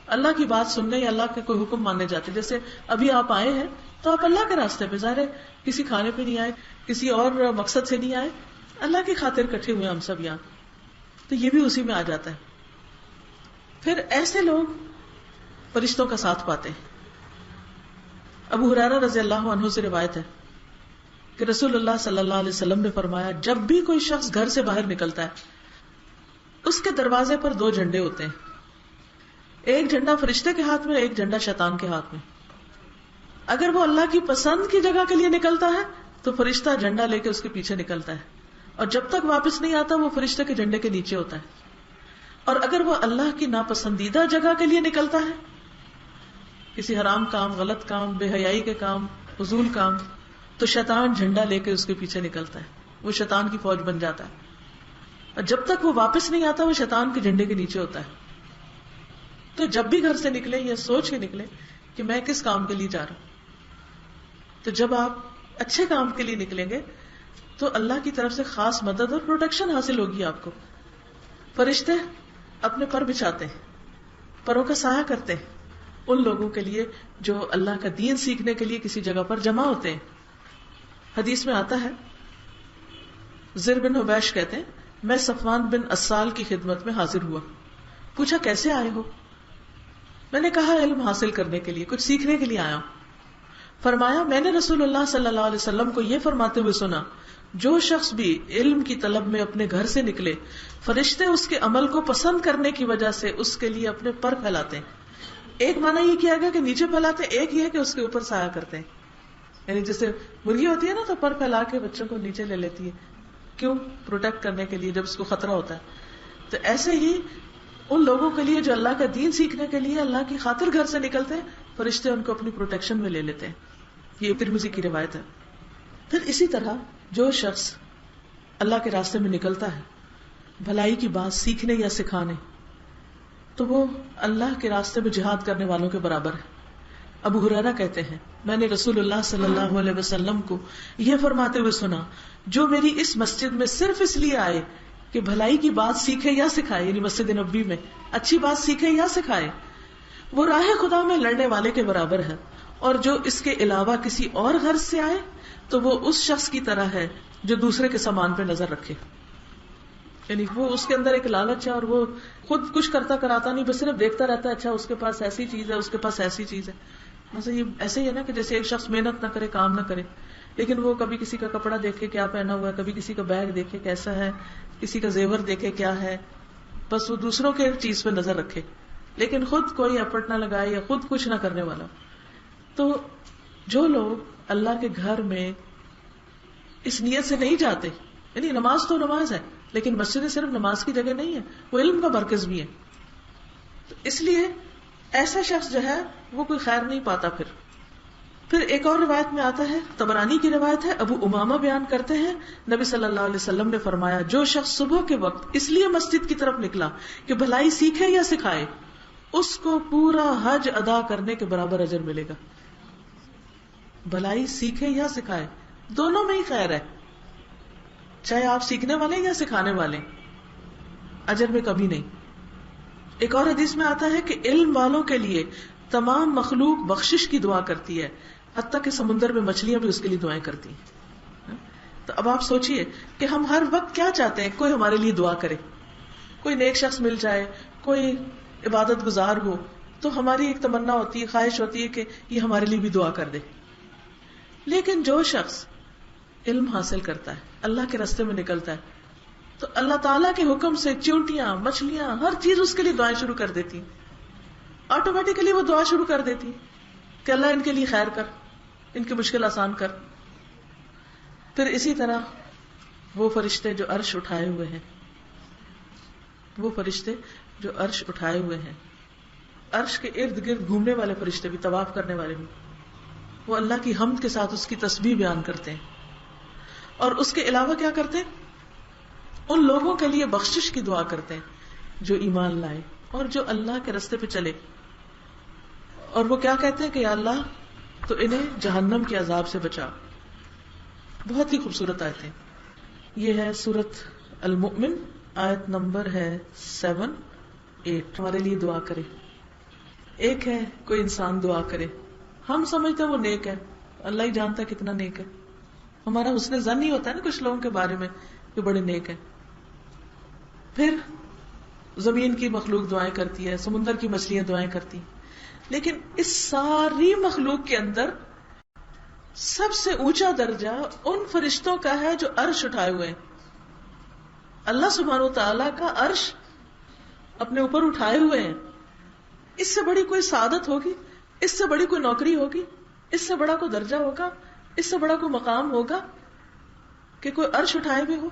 اللہ کی بات سننے یا اللہ کے کوئی حکم ماننے جاتے. جیسے ابھی آپ آئے ہیں تو آپ اللہ کے راستے پہ، ظاہر ہے کسی کھانے پہ نہیں آئے، کسی اور مقصد سے نہیں آئے، اللہ کی خاطر اکٹھے ہوئے ہم سب یہاں، تو یہ بھی اسی میں آ جاتا ہے. پھر ایسے لوگ فرشتوں کا ساتھ پاتے ہیں. ابو ہریرہ رضی اللہ عنہ سے روایت ہے کہ رسول اللہ صلی اللہ علیہ وسلم نے فرمایا، جب بھی کوئی شخص گھر سے باہر نکلتا ہے اس کے دروازے پر 2 جھنڈے ہوتے ہیں، ایک جھنڈا فرشتے کے ہاتھ میں، ایک جھنڈا شیطان کے ہاتھ میں. اگر وہ اللہ کی پسند کی جگہ کے لیے نکلتا ہے تو فرشتہ جھنڈا لے کے اس کے پیچھے نکلتا ہے، اور جب تک واپس نہیں آتا وہ فرشتے کے جھنڈے کے نیچے ہوتا ہے. اور اگر وہ اللہ کی ناپسندیدہ جگہ کے لیے نکلتا ہے، کسی حرام کام، غلط کام، بے حیائی کے کام، فضول کام، تو شیطان جھنڈا لے کے اس کے پیچھے نکلتا ہے، وہ شیطان کی فوج بن جاتا ہے. اور جب تک وہ واپس نہیں آتا وہ شیطان کے جھنڈے کے نیچے ہوتا ہے. تو جب بھی گھر سے نکلے یہ سوچ کے نکلے کہ میں کس کام کے لیے جا رہا ہوں. تو جب آپ اچھے کام کے لیے نکلیں گے تو اللہ کی طرف سے خاص مدد اور پروٹیکشن حاصل ہوگی آپ کو. فرشتے اپنے پر بچھاتے ہیں، پروں کا سایہ کرتے ہیں ان لوگوں کے لیے جو اللہ کا دین سیکھنے کے لیے کسی جگہ پر جمع ہوتے ہیں. حدیث میں آتا ہے، زر بن حبیش کہتے ہیں، میں صفوان بن اسال کی خدمت میں حاضر ہوا. پوچھا کیسے آئے ہو؟ میں نے کہا علم حاصل کرنے کے لیے، کچھ سیکھنے کے لیے آیا ہوں. فرمایا میں نے رسول اللہ صلی اللہ علیہ وسلم کو یہ فرماتے ہوئے سنا، جو شخص بھی علم کی طلب میں اپنے گھر سے نکلے، فرشتے اس کے عمل کو پسند کرنے کی وجہ سے اس کے لیے اپنے پر پھیلاتے ہیں. ایک معنی یہ کیا گیا کہ نیچے پھیلاتے ہیں، ایک یہ ہے کہ اس کے اوپر سایہ کرتے ہیں. یعنی جیسے مرغی ہوتی ہے نا تو پر پھیلا کے بچوں کو نیچے لے لیتی ہے، کیوں؟ پروٹیکٹ کرنے کے لیے جب اس کو خطرہ ہوتا ہے. تو ایسے ہی ان لوگوں کے لیے جو اللہ کا دین سیکھنے کے لیے اللہ کی خاطر گھر سے نکلتے ہیں، فرشتے ان کو اپنی پروٹیکشن میں لے لیتے ہیں. یہ ترمذی کی روایت ہے. پھر اسی طرح جو شخص اللہ کے راستے میں نکلتا ہے بھلائی کی بات سیکھنے یا سکھانے، تو وہ اللہ کے راستے میں جہاد کرنے والوں کے برابر ہے. ابو ہریرہ کہتے ہیں، میں نے رسول اللہ صلی اللہ علیہ وسلم کو یہ فرماتے ہوئے سنا، جو میری اس مسجد میں صرف اس لیے آئے کہ بھلائی کی بات سیکھے یا سکھائے، یعنی مسجد نبوی میں اچھی بات سیکھے یا سکھائے، وہ راہ خدا میں لڑنے والے کے برابر ہے. اور جو اس کے علاوہ کسی اور غرض سے آئے تو وہ اس شخص کی طرح ہے جو دوسرے کے سامان پہ نظر رکھے. یعنی وہ اس کے اندر ایک لالچ ہے اور وہ خود کچھ کرتا کراتا نہیں، بس صرف دیکھتا رہتا ہے، اچھا اس کے پاس ایسی چیز ہے، اس کے پاس ایسی چیز ہے. مثلا یہ ایسے ہی ہے نا کہ جیسے ایک شخص محنت نہ کرے، کام نہ کرے، لیکن وہ کبھی کسی کا کپڑا دیکھے کیا پہنا ہوا ہے، کبھی کسی کا بیگ دیکھے کیسا ہے، کسی کا زیور دیکھے کیا ہے، بس وہ دوسروں کے چیز پہ نظر رکھے لیکن خود کوئی ایفرٹ نہ لگائے یا خود کچھ نہ کرنے والا. تو جو لوگ اللہ کے گھر میں اس نیت سے نہیں جاتے، یعنی نماز تو نماز ہے لیکن مسجد صرف نماز کی جگہ نہیں ہے، وہ علم کا مرکز بھی ہے، تو اس لیے ایسا شخص جو ہے وہ کوئی خیر نہیں پاتا. پھر ایک اور روایت میں آتا ہے، طبرانی کی روایت ہے، ابو امامہ بیان کرتے ہیں نبی صلی اللہ علیہ وسلم نے فرمایا، جو شخص صبح کے وقت اس لیے مسجد کی طرف نکلا کہ بھلائی سیکھے یا سکھائے، اس کو پورا حج ادا کرنے کے برابر اجر ملے گا. بھلائی سیکھے یا سکھائے دونوں میں ہی خیر ہے، چاہے آپ سیکھنے والے یا سکھانے والے، اجر میں کمی نہیں. ایک اور حدیث میں آتا ہے کہ علم والوں کے لیے تمام مخلوق بخشش کی دعا کرتی ہے، حتیٰ کہ سمندر میں مچھلیاں بھی اس کے لیے دعائیں کرتی ہیں. تو اب آپ سوچئے کہ ہم ہر وقت کیا چاہتے ہیں، کوئی ہمارے لیے دعا کرے، کوئی نیک شخص مل جائے، کوئی عبادت گزار ہو، تو ہماری ایک تمنا ہوتی ہے، خواہش ہوتی ہے کہ یہ ہمارے لیے بھی دعا کر دے. لیکن جو شخص علم حاصل کرتا ہے، اللہ کے راستے میں نکلتا ہے، تو اللہ تعالیٰ کے حکم سے چیونٹیاں، مچھلیاں، ہر چیز اس کے لیے دعائیں شروع کر دیتی، آٹومیٹیکلی وہ دعا شروع کر دیتی کہ اللہ ان کے لیے خیر کر، ان کی مشکل آسان کر. پھر اسی طرح وہ فرشتے جو عرش اٹھائے ہوئے ہیں، وہ فرشتے جو عرش اٹھائے ہوئے ہیں، عرش کے ارد گرد گھومنے والے فرشتے بھی، طواف کرنے والے بھی، وہ اللہ کی حمد کے ساتھ اس کی تسبیح بیان کرتے ہیں. اور اس کے علاوہ کیا کرتے ہیں؟ ان لوگوں کے لیے بخشش کی دعا کرتے ہیں جو ایمان لائے اور جو اللہ کے راستے پہ چلے. اور وہ کیا کہتے ہیں کہ یا اللہ تو انہیں جہنم کے عذاب سے بچا. بہت ہی خوبصورت آیتیں. یہ ہے سورۃ المؤمن، آیت نمبر ہے 7-8. ہمارے لیے دعا کرے. ایک ہے کوئی انسان دعا کرے، ہم سمجھتے ہیں وہ نیک ہے، اللہ ہی جانتا ہے کتنا نیک ہے، ہمارا حسن ظن ہی ہوتا ہے نا کچھ لوگوں کے بارے میں کہ بڑے نیک ہیں. پھر زمین کی مخلوق دعائیں کرتی ہے، سمندر کی مچھلیاں دعائیں کرتی ہیں، لیکن اس ساری مخلوق کے اندر سب سے اونچا درجہ ان فرشتوں کا ہے جو عرش اٹھائے ہوئے ہیں. اللہ سبحانہ وتعالیٰ کا عرش اپنے اوپر اٹھائے ہوئے ہیں. اس سے بڑی کوئی سعادت ہوگی، اس سے بڑی کوئی نوکری ہوگی، اس سے بڑا کوئی درجہ ہوگا، اس سے بڑا کوئی مقام ہوگا کہ کوئی عرش اٹھائے ہوئے ہو؟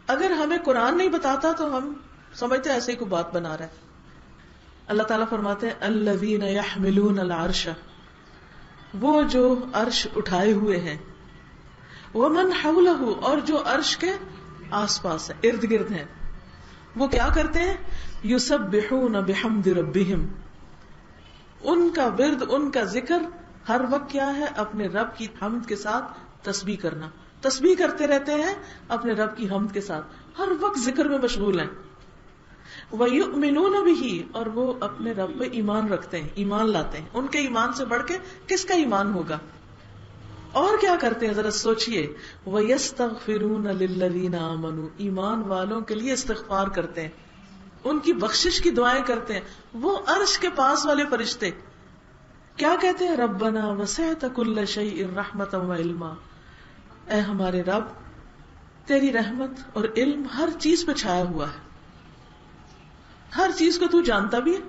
اگر ہمیں قرآن نہیں بتاتا تو ہم سمجھتے ایسے ہی کوئی بات بنا رہا ہے. اللہ تعالیٰ فرماتے ہیں الذین یحملون العرش، وہ جو عرش اٹھائے ہوئے ہیں، ومن حولہ، اور جو عرش کے آس پاس ہے، ارد گرد ہیں، وہ کیا کرتے ہیں؟ یسبحون بحمد ربہم، ان کا ورد، ان کا ذکر ہر وقت کیا ہے؟ اپنے رب کی حمد کے ساتھ تسبیح کرنا. تسبیح کرتے رہتے ہیں اپنے رب کی حمد کے ساتھ، ہر وقت ذکر میں مشغول ہیں. وَيُؤْمِنُونَ بِهِ، اور وہ اپنے رب پہ ایمان رکھتے ہیں، ایمان لاتے ہیں. ان کے ایمان سے بڑھ کے کس کا ایمان ہوگا؟ اور کیا کرتے ہیں ذرا سوچئے. وَيَسْتَغْفِرُونَ لِلَّذِينَ آمَنُوا، ایمان والوں کے لیے استغفار کرتے ہیں، ان کی بخشش کی دعائیں کرتے ہیں. وہ عرش کے پاس والے فرشتے کیا کہتے ہیں؟ ربنا وسعت كل شيء رحمتا وعلما، اے ہمارے رب تیری رحمت اور علم ہر چیز پہ چھایا ہوا ہے، ہر چیز کو تو جانتا بھی ہے،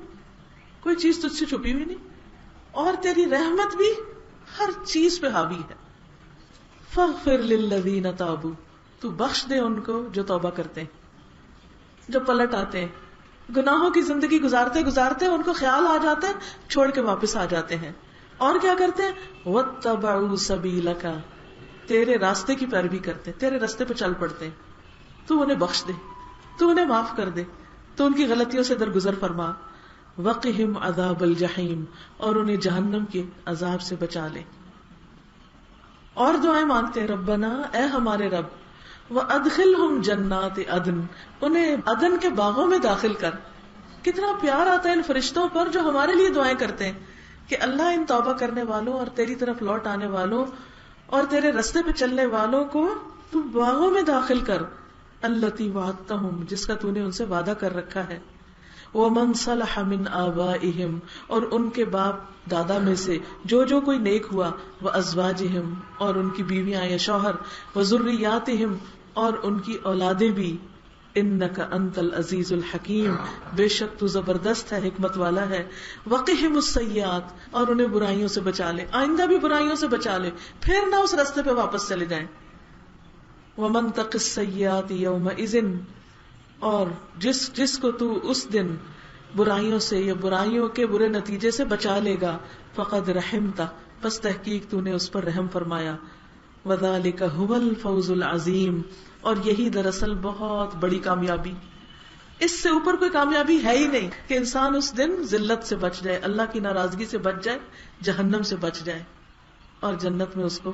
کوئی چیز تجھ سے چھپی ہوئی نہیں، اور تیری رحمت بھی ہر چیز پہ حاوی ہے. فاغفر للذین تابوا، تو بخش دے ان کو جو توبہ کرتے ہیں، جو پلٹ آتے ہیں، گناہوں کی زندگی گزارتے گزارتے ان کو خیال آ جاتا ہے، چھوڑ کے واپس آ جاتے ہیں. اور کیا کرتے ہیں؟ واتبعوا سبیلک، تیرے راستے کی پیروی کرتے ہیں، تیرے راستے پہ چل پڑتے ہیں. تو انہیں بخش دے، تو انہیں معاف کر دے، تو ان کی غلطیوں سے درگزر فرما. وقہم عذاب الجحیم، اور انہیں جہنم کے عذاب سے بچا لے. اور دعائیں مانگتے ہیں، ربنا، اے ہمارے رب، وَأَدْخِلْهُمْ جَنَّاتِ عَدْنٍ، انہیں عدن کے باغوں میں داخل کر. کتنا پیار آتا ہے ان فرشتوں پر جو ہمارے لیے دعائیں کرتے ہیں کہ اللہ ان توبہ کرنے والوں اور تیری طرف لوٹ آنے والوں اور تیرے رستے پہ چلنے والوں کو تو باغوں میں داخل کر. الَّتِي وَعَدتَّهُمْ، جس کا تو نے ان سے وعدہ کر رکھا ہے. ومن صلح من آبائہم، اور ان کے باپ دادا میں سے جو کوئی نیک ہوا، وازواجہم، اور ان کی بیویاں یا شوہر، وذریاتہم، اور ان کی اولادیں بھی، انک انت العزیز الحکیم، بے شک تو زبردست ہے، حکمت والا ہے، وقہم السیئات، اور انہیں برائیوں سے بچا لے، آئندہ بھی برائیوں سے بچا لے، پھر نہ اس راستے پہ واپس چلے جائیں. ومن تق السیئات یومئذ، اور جس کو تو اس دن برائیوں سے یا برائیوں کے برے نتیجے سے بچا لے گا، فقد رحمتا، پس تحقیق تو نے اس پر رحم فرمایا. وذالک ھو الفوز العظیم، اور یہی دراصل بہت بڑی کامیابی، اس سے اوپر کوئی کامیابی ہے ہی نہیں کہ انسان اس دن ذلت سے بچ جائے، اللہ کی ناراضگی سے بچ جائے، جہنم سے بچ جائے اور جنت میں اس کو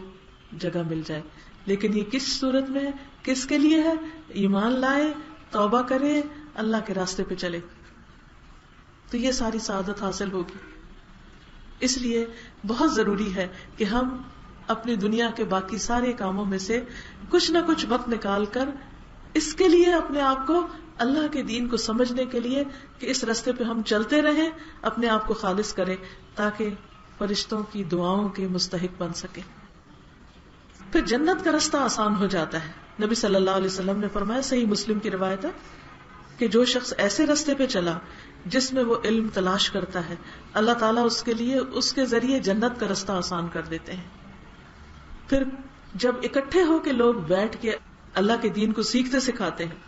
جگہ مل جائے. لیکن یہ کس صورت میں ہے، کس کے لیے ہے؟ ایمان لائے، توبہ کرے، اللہ کے راستے پہ چلے، تو یہ ساری سعادت حاصل ہوگی. اس لیے بہت ضروری ہے کہ ہم اپنی دنیا کے باقی سارے کاموں میں سے کچھ نہ کچھ وقت نکال کر اس کے لیے اپنے آپ کو اللہ کے دین کو سمجھنے کے لیے کہ اس راستے پہ ہم چلتے رہیں، اپنے آپ کو خالص کریں تاکہ فرشتوں کی دعاؤں کے مستحق بن سکے. پھر جنت کا راستہ آسان ہو جاتا ہے. نبی صلی اللہ علیہ وسلم نے فرمایا، صحیح مسلم کی روایت ہے، کہ جو شخص ایسے راستے پہ چلا جس میں وہ علم تلاش کرتا ہے، اللہ تعالیٰ اس کے لیے اس کے ذریعے جنت کا راستہ آسان کر دیتے ہیں. پھر جب اکٹھے ہو کے لوگ بیٹھ کے اللہ کے دین کو سیکھتے سکھاتے ہیں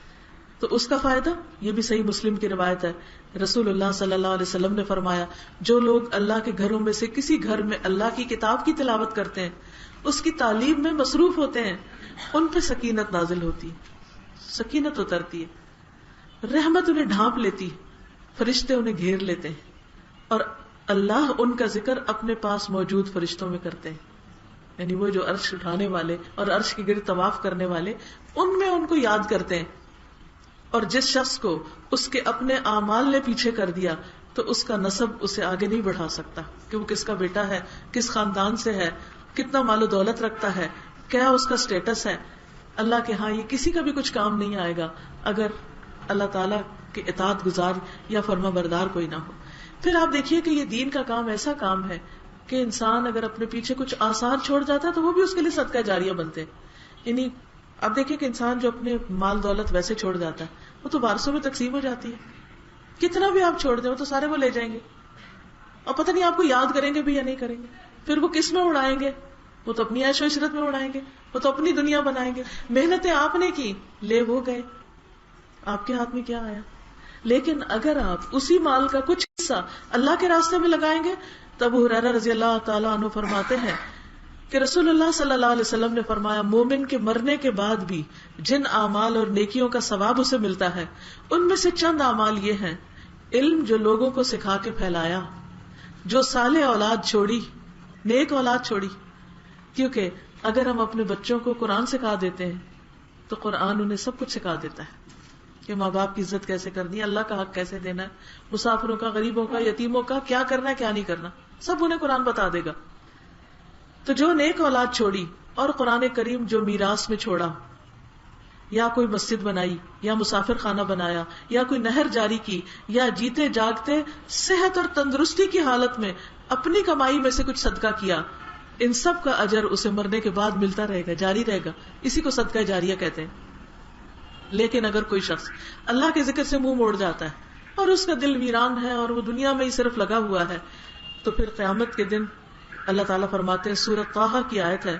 تو اس کا فائدہ، یہ بھی صحیح مسلم کی روایت ہے، رسول اللہ صلی اللہ علیہ وسلم نے فرمایا، جو لوگ اللہ کے گھروں میں سے کسی گھر میں اللہ کی کتاب کی تلاوت کرتے ہیں، اس کی تعلیم میں مصروف ہوتے ہیں، ان پہ سکینت نازل ہوتی ہے، سکینت اترتی ہے، رحمت انہیں ڈھانپ لیتی، فرشتے انہیں گھیر لیتے ہیں، اور اللہ ان کا ذکر اپنے پاس موجود فرشتوں میں کرتے ہیں. یعنی وہ جو عرش اٹھانے والے اور عرش کے گرد طواف کرنے والے، ان میں ان کو یاد کرتے ہیں. اور جس شخص کو اس کے اپنے اعمال نے پیچھے کر دیا تو اس کا نسب اسے آگے نہیں بڑھا سکتا کہ وہ کس کا بیٹا ہے، کس خاندان سے ہے، کتنا مال و دولت رکھتا ہے، کیا اس کا سٹیٹس ہے. اللہ کے ہاں یہ کسی کا بھی کچھ کام نہیں آئے گا اگر اللہ تعالیٰ کے اطاعت گزار یا فرما بردار کوئی نہ ہو. پھر آپ دیکھیے کہ یہ دین کا کام ایسا کام ہے کہ انسان اگر اپنے پیچھے کچھ آثار چھوڑ جاتا ہے تو وہ بھی اس کے لیے صدقہ جاریہ بنتے ہیں. یعنی آپ دیکھیں کہ انسان جو اپنے مال دولت ویسے چھوڑ جاتا ہے وہ تو وارثوں میں تقسیم ہو جاتی ہے. کتنا بھی آپ چھوڑ دیں وہ تو سارے وہ لے جائیں گے، اور پتہ نہیں آپ کو یاد کریں گے بھی یا نہیں کریں گے. پھر وہ کس میں اڑائیں گے؟ وہ تو اپنی عیش و عشرت میں اڑائیں گے، وہ تو اپنی دنیا بنائیں گے. محنتیں آپ نے کی، لے وہ گئے، آپ کے ہاتھ میں کیا آیا. لیکن اگر آپ اسی مال کا کچھ حصہ اللہ کے راستے میں لگائیں گے، تب ہریرہ رضی اللہ تعالیٰ عنہ فرماتے ہیں کہ رسول اللہ صلی اللہ علیہ وسلم نے فرمایا، مومن کے مرنے کے بعد بھی جن اعمال اور نیکیوں کا ثواب اسے ملتا ہے ان میں سے چند اعمال یہ ہیں: علم جو لوگوں کو سکھا کے پھیلایا، جو صالح اولاد چھوڑی، نیک اولاد چھوڑی. کیونکہ اگر ہم اپنے بچوں کو قرآن سکھا دیتے ہیں تو قرآن انہیں سب کچھ سکھا دیتا ہے کہ ماں باپ کی عزت کیسے کرنی ہے، اللہ کا حق کیسے دینا ہے، مسافروں کا، غریبوں کا، یتیموں کا کیا کرنا ہے کیا نہیں کرنا، سب انہیں قرآن بتا دے گا. تو جو نیک اولاد چھوڑی اور قرآن کریم جو میراث میں چھوڑا، یا کوئی مسجد بنائی، یا مسافر خانہ بنایا، یا کوئی نہر جاری کی، یا جیتے جاگتے صحت اور تندرستی کی حالت میں اپنی کمائی میں سے کچھ صدقہ کیا، ان سب کا اجر اسے مرنے کے بعد ملتا رہے گا، جاری رہے گا. اسی کو صدقہ جاریہ کہتے ہیں. لیکن اگر کوئی شخص اللہ کے ذکر سے منہ موڑ جاتا ہے اور اس کا دل ویران ہے اور وہ دنیا میں ہی صرف لگا ہوا ہے، تو پھر قیامت کے دن اللہ تعالیٰ فرماتے ہیں، سورۃ طٰہٰ کی آیت ہے،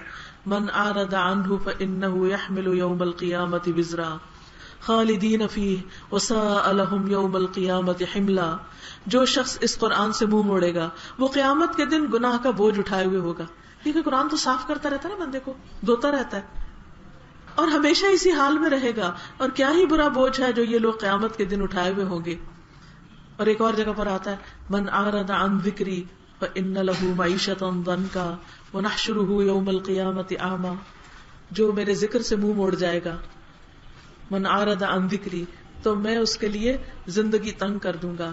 من اعرض عنہ فإنہ یحمل یوم القیامۃ وزرا خالدین فیہ وساء لہم یوم القیامۃ حملا. جو شخص اس قرآن سے منہ موڑے گا وہ قیامت کے دن گناہ کا بوجھ اٹھائے ہوئے ہوگا. کیونکہ قرآن تو صاف کرتا رہتا ہے نا، بندے کو دھوتا رہتا ہے اور ہمیشہ اسی حال میں رہے گا. اور کیا ہی برا بوجھ ہے جو یہ لوگ قیامت کے دن اٹھائے ہوئے ہوں گے. اور ایک اور جگہ پر آتا ہے، من اعرض عن ذکری فإن له معیشة ضنکا ونحشره یوم القیامۃ اعمی. جو میرے ذکر سے منہ موڑ جائے گا، من اعرض عن ذکری، تو میں اس کے لیے زندگی تنگ کر دوں گا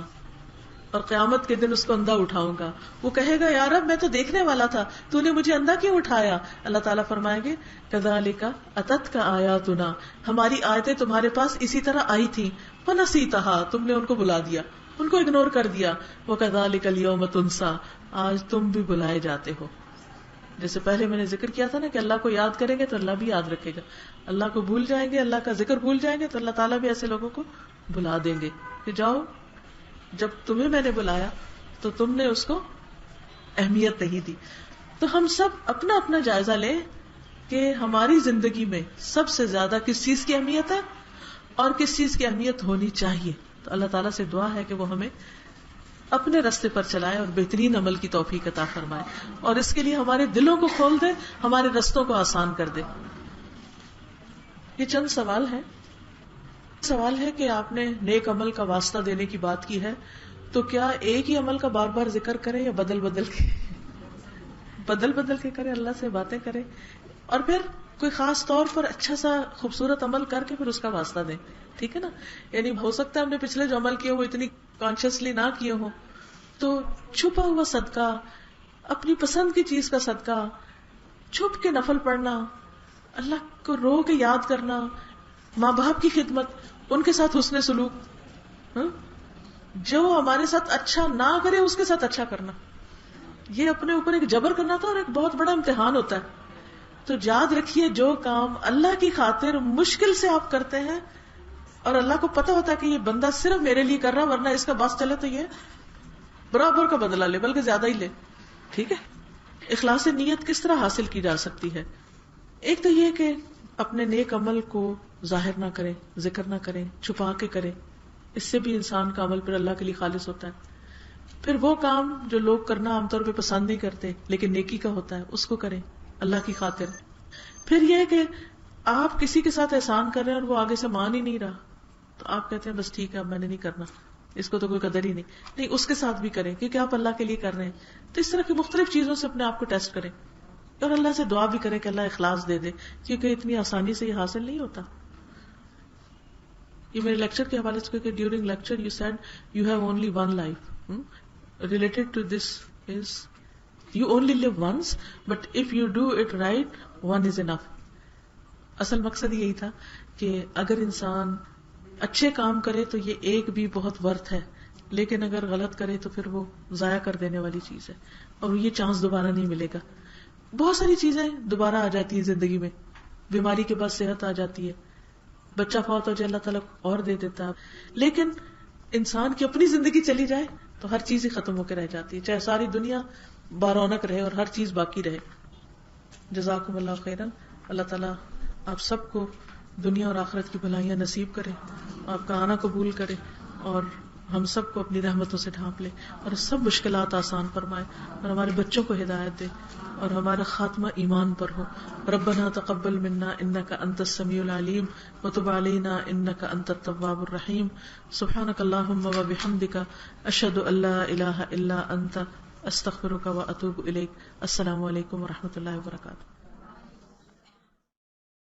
اور قیامت کے دن اس کو اندھا اٹھاؤں گا. وہ کہے گا، یا رب میں تو دیکھنے والا تھا، تو نے مجھے اندھا کیوں اٹھایا؟ اللہ تعالیٰ فرمائیں گے، کذالک اتتک آیاتنا، ہماری آیتیں تمہارے پاس اسی طرح آئی تھی، فنسیتھا، تم نے ان کو بلا دیا. ان کو اگنور کر دیا. وَكَذَلِكَ الْيَوْمَ تُنْسَى, آج تم بھی بلائے جاتے ہو. جیسے پہلے میں نے ذکر کیا تھا نا کہ اللہ کو یاد کریں گے تو اللہ بھی یاد رکھے گا, اللہ کو بھول جائیں گے, اللہ کا ذکر بھول جائیں گے تو اللہ تعالیٰ بھی ایسے لوگوں کو بلا دیں گے کہ جاؤ, جب تمہیں میں نے بلایا تو تم نے اس کو اہمیت نہیں دی. تو ہم سب اپنا اپنا جائزہ لیں کہ ہماری زندگی میں سب سے زیادہ کس چیز کی اہمیت ہے اور کس چیز کی اہمیت ہونی چاہیے. تو اللہ تعالیٰ سے دعا ہے کہ وہ ہمیں اپنے راستے پر چلائے اور بہترین عمل کی توفیق عطا فرمائے, اور اس کے لیے ہمارے دلوں کو کھول دے, ہمارے رستوں کو آسان کر دے. یہ چند سوال ہیں. سوال ہے کہ آپ نے نیک عمل کا واسطہ دینے کی بات کی ہے, تو کیا ایک ہی عمل کا بار بار ذکر کریں یا بدل بدل کے کریں, اللہ سے باتیں کریں, اور پھر کوئی خاص طور پر اچھا سا خوبصورت عمل کر کے پھر اس کا واسطہ دیں. ٹھیک ہے نا, یعنی ہو سکتا ہے ہم نے پچھلے جو عمل کیے وہ اتنی کانشیسلی نہ کیے ہوں, تو چھپا ہوا صدقہ, اپنی پسند کی چیز کا صدقہ, چھپ کے نفل پڑھنا, اللہ کو رو کے یاد کرنا, ماں باپ کی خدمت, ان کے ساتھ حسن سلوک, جو ہمارے ساتھ اچھا نہ کرے اس کے ساتھ اچھا کرنا, یہ اپنے اوپر ایک جبر کرنا تھا اور ایک بہت بڑا امتحان ہوتا ہے. تو یاد رکھیے جو کام اللہ کی خاطر مشکل سے آپ کرتے ہیں اور اللہ کو پتا ہوتا ہے کہ یہ بندہ صرف میرے لیے کر رہا ورنہ اس کا بس چلے تو یہ برابر کا بدلہ لے بلکہ زیادہ ہی لے. ٹھیک ہے, اخلاص نیت کس طرح حاصل کی جا سکتی ہے؟ ایک تو یہ کہ اپنے نیک عمل کو ظاہر نہ کریں, ذکر نہ کریں, چھپا کے کریں, اس سے بھی انسان کا عمل پھر اللہ کے لیے خالص ہوتا ہے. پھر وہ کام جو لوگ کرنا عام طور پہ پسند نہیں کرتے لیکن نیکی کا ہوتا ہے اس کو کریں اللہ کی خاطر. پھر یہ کہ آپ کسی کے ساتھ احسان کر رہے ہیں اور وہ آگے سے مان ہی نہیں رہا تو آپ کہتے ہیں بس ٹھیک ہے اب میں نے نہیں کرنا, اس کو تو کوئی قدر ہی نہیں, اس کے ساتھ بھی کریں کیونکہ آپ اللہ کے لیے کر رہے ہیں. تو اس طرح کی مختلف چیزوں سے اپنے آپ کو ٹیسٹ کریں اور اللہ سے دعا بھی کریں کہ اللہ اخلاص دے دے, کیونکہ اتنی آسانی سے یہ حاصل نہیں ہوتا. یہ میرے لیکچر کے حوالے سے کہ during lecture you said you have only one life, related to this is you only live once but if you do it right one is enough. اصل مقصد یہی تھا کہ اگر انسان اچھے کام کرے تو یہ ایک بھی بہت ورتھ ہے, لیکن اگر غلط کرے تو پھر وہ ضائع کر دینے والی چیز ہے اور یہ چانس دوبارہ نہیں ملے گا. بہت ساری چیزیں دوبارہ آ جاتی ہیں زندگی میں, بیماری کے بعد صحت آ جاتی ہے, بچہ فوت ہو جائے اللہ تعالیٰ اور دے دیتا ہے, لیکن انسان کی اپنی زندگی چلی جائے تو ہر چیز ہی ختم ہو کے رہ جاتی ہے, چاہے ساری دنیا بارونق رہے اور ہر چیز باقی رہے. جزاکم اللہ خیرا. اللہ تعالیٰ آپ سب کو دنیا اور آخرت کی بھلائیاں نصیب کرے, آپ کا آنا قبول کرے اور ہم سب کو اپنی رحمتوں سے ڈھانپ لے اور سب مشکلات آسان فرمائے اور ہمارے بچوں کو ہدایت دے اور ہمارا خاتمہ ایمان پر ہو. ربنا تقبل منا انک انت السمیع العلیم وتب علینا انک انت التواب الرحیم. سبحانک اللہم وبحمدک اشہد ان لا الہ الا انت استغفرک واتوب الیک. السلام علیکم ورحمۃ اللہ وبرکاتہ.